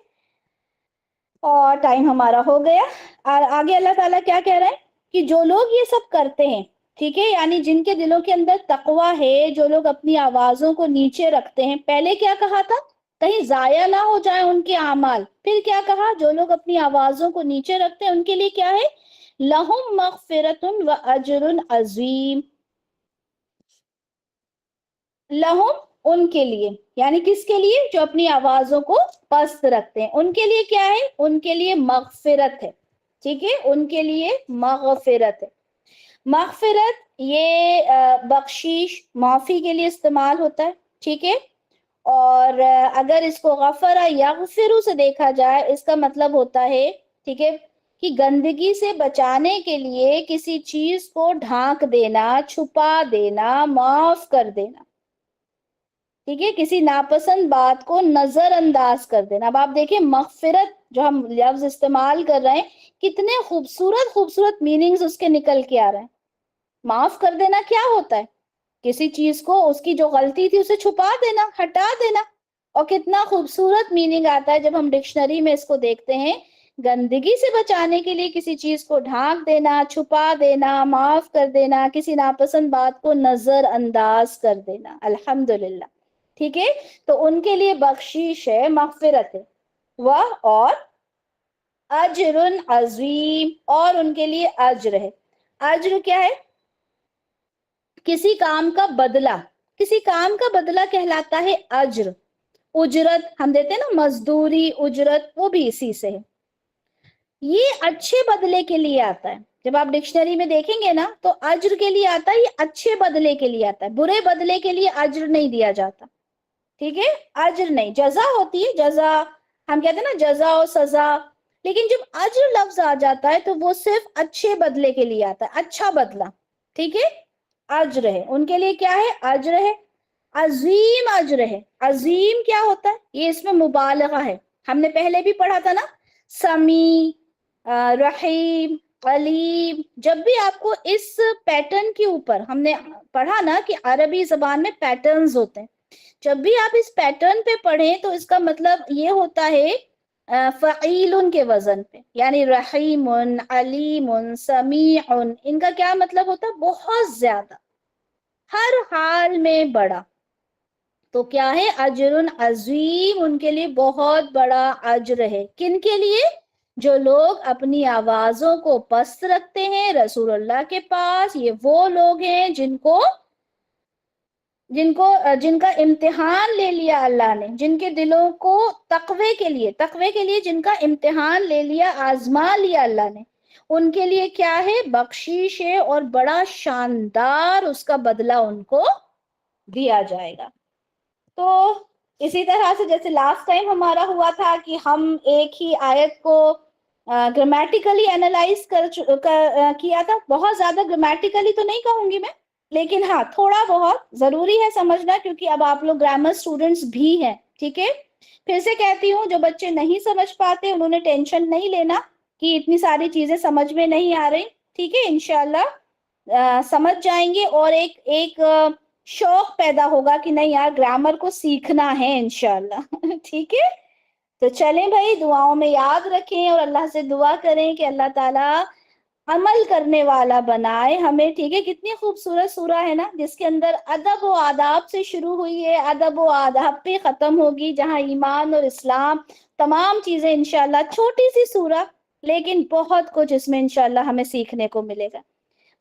اور ٹائم ہمارا ہو گیا۔ اور آگے اللہ تعالیٰ کیا کہہ رہے ہیں کہ جو لوگ یہ سب کرتے ہیں، ٹھیک ہے، یعنی جن کے دلوں کے اندر تقوی ہے، جو لوگ اپنی آوازوں کو نیچے رکھتے ہیں، پہلے کیا کہا تھا؟ کہیں ضائع نہ ہو جائے ان کے اعمال، پھر کیا کہا؟ جو لوگ اپنی آوازوں کو نیچے رکھتے ہیں ان کے لیے کیا ہے؟ لہم مغفرۃ و اجر عظیم۔ لہم، ان کے لیے، یعنی کس کے لیے؟ جو اپنی آوازوں کو پست رکھتے ہیں، ان کے لیے کیا ہے؟ ان کے لیے مغفرت ہے، ٹھیک ہے، ان کے لیے مغفرت ہے۔ مغفرت یہ بخشش، معافی کے لیے استعمال ہوتا ہے، ٹھیک ہے، اور اگر اس کو غفر یغفر سے دیکھا جائے، اس کا مطلب ہوتا ہے، ٹھیک ہے، کہ گندگی سے بچانے کے لیے کسی چیز کو ڈھانک دینا، چھپا دینا، معاف کر دینا، ٹھیک ہے، کسی ناپسند بات کو نظر انداز کر دینا۔ اب آپ دیکھیں مغفرت جو ہم لفظ استعمال کر رہے ہیں، کتنے خوبصورت خوبصورت میننگز اس کے نکل کے آ رہے ہیں۔ معاف کر دینا کیا ہوتا ہے؟ کسی چیز کو، اس کی جو غلطی تھی اسے چھپا دینا، ہٹا دینا، اور کتنا خوبصورت میننگ آتا ہے جب ہم ڈکشنری میں اس کو دیکھتے ہیں۔ گندگی سے بچانے کے لیے کسی چیز کو ڈھانک دینا، چھپا دینا، معاف کر دینا، کسی ناپسند بات کو نظر انداز کر دینا۔ الحمدللہ، ٹھیک ہے، تو ان کے لیے بخشش ہے، مغفرت ہے، وہ اور اجر عظیم، اور ان کے لیے اجر ہے۔ اجر کیا ہے؟ کسی کام کا بدلہ، کسی کام کا بدلہ کہلاتا ہے اجر۔ اجرت ہم دیتے ہیں نا، مزدوری، اجرت، وہ بھی اسی سے ہے۔ یہ اچھے بدلے کے لیے آتا ہے، جب آپ ڈکشنری میں دیکھیں گے نا تو اجر کے لیے آتا ہے، یہ اچھے بدلے کے لیے آتا ہے، برے بدلے کے لیے اجر نہیں دیا جاتا، ٹھیک ہے، اجر نہیں، جزا ہوتی ہے، جزا ہم کہتے ہیں نا، جزا و سزا، لیکن جب اجر لفظ آ جاتا ہے تو وہ صرف اچھے بدلے کے لیے آتا ہے، اچھا بدلہ، ٹھیک ہے، اجر ہے، ان کے لیے کیا ہے؟ اجر ہے۔ عظیم اجر ہے۔ عظیم کیا ہوتا ہے؟ یہ اس میں مبالغہ ہے، ہم نے پہلے بھی پڑھا تھا نا، سمیع، رحیم، علیم، جب بھی آپ کو اس پیٹرن کے اوپر ہم نے پڑھا نا کہ عربی زبان میں پیٹرنز ہوتے ہیں، جب بھی آپ اس پیٹرن پہ پڑھیں تو اس کا مطلب یہ ہوتا ہے فعیل کے وزن پہ، یعنی رحیم، علیم، سمیع، ان کا کیا مطلب ہوتا ہے؟ بہت زیادہ، ہر حال میں بڑا، تو کیا ہے؟ اجر عظیم، ان کے لیے بہت بڑا اجر ہے. کن کے لیے؟ جو لوگ اپنی آوازوں کو پست رکھتے ہیں رسول اللہ کے پاس. یہ وہ لوگ ہیں جن کا امتحان لے لیا اللہ نے، جن کے دلوں کو تقوی کے لیے جن کا امتحان لے لیا، آزما لیا اللہ نے. ان کے لیے کیا ہے؟ بخشش ہے، اور بڑا شاندار اس کا بدلہ ان کو دیا جائے گا. تو اسی طرح سے جیسے لاسٹ ٹائم ہمارا ہوا تھا کہ ہم ایک ہی آیت کو گرامیٹیکلی اینالائز کیا تھا. بہت زیادہ گرامیٹیکلی تو نہیں کہوں گی میں، لیکن ہاں تھوڑا بہت ضروری ہے سمجھنا، کیونکہ اب آپ لوگ گرامر اسٹوڈنٹس بھی ہیں. ٹھیک ہے، پھر سے کہتی ہوں، جو بچے نہیں سمجھ پاتے انہوں نے ٹینشن نہیں لینا کہ اتنی ساری چیزیں سمجھ میں نہیں آ رہی. ٹھیک ہے، انشاءاللہ سمجھ جائیں گے، اور ایک شوق پیدا ہوگا کہ نہیں یار گرامر کو سیکھنا ہے انشاءاللہ. ٹھیک ہے، تو چلیں بھائی، دعاؤں میں یاد رکھیں اور اللہ سے دعا کریں کہ اللہ تعالیٰ عمل کرنے والا بنائے ہمیں. ٹھیک ہے، کتنی خوبصورت سورہ ہے نا، جس کے اندر ادب و آداب سے شروع ہوئی ہے، ادب و آداب پہ ختم ہوگی، جہاں ایمان اور اسلام تمام چیزیں انشاءاللہ. چھوٹی سی سورہ لیکن بہت کچھ اس میں انشاءاللہ ہمیں سیکھنے کو ملے گا.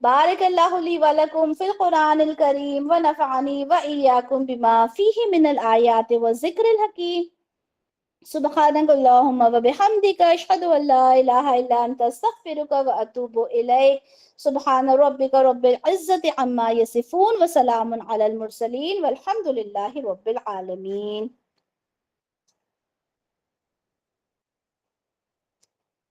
بارک اللہ لی ولکم فی القرآن الکریم ونفعنی وإیاکم بما فیہ من الآیات والذکر الحکیم. سبحانک اللہم وبحمدک، اشہد ان لا الہ الا انت، استغفرک واتوب الیک. سبحان ربک رب العزت عما یصفون وسلام علی المرسلین والحمد للہ رب العالمین.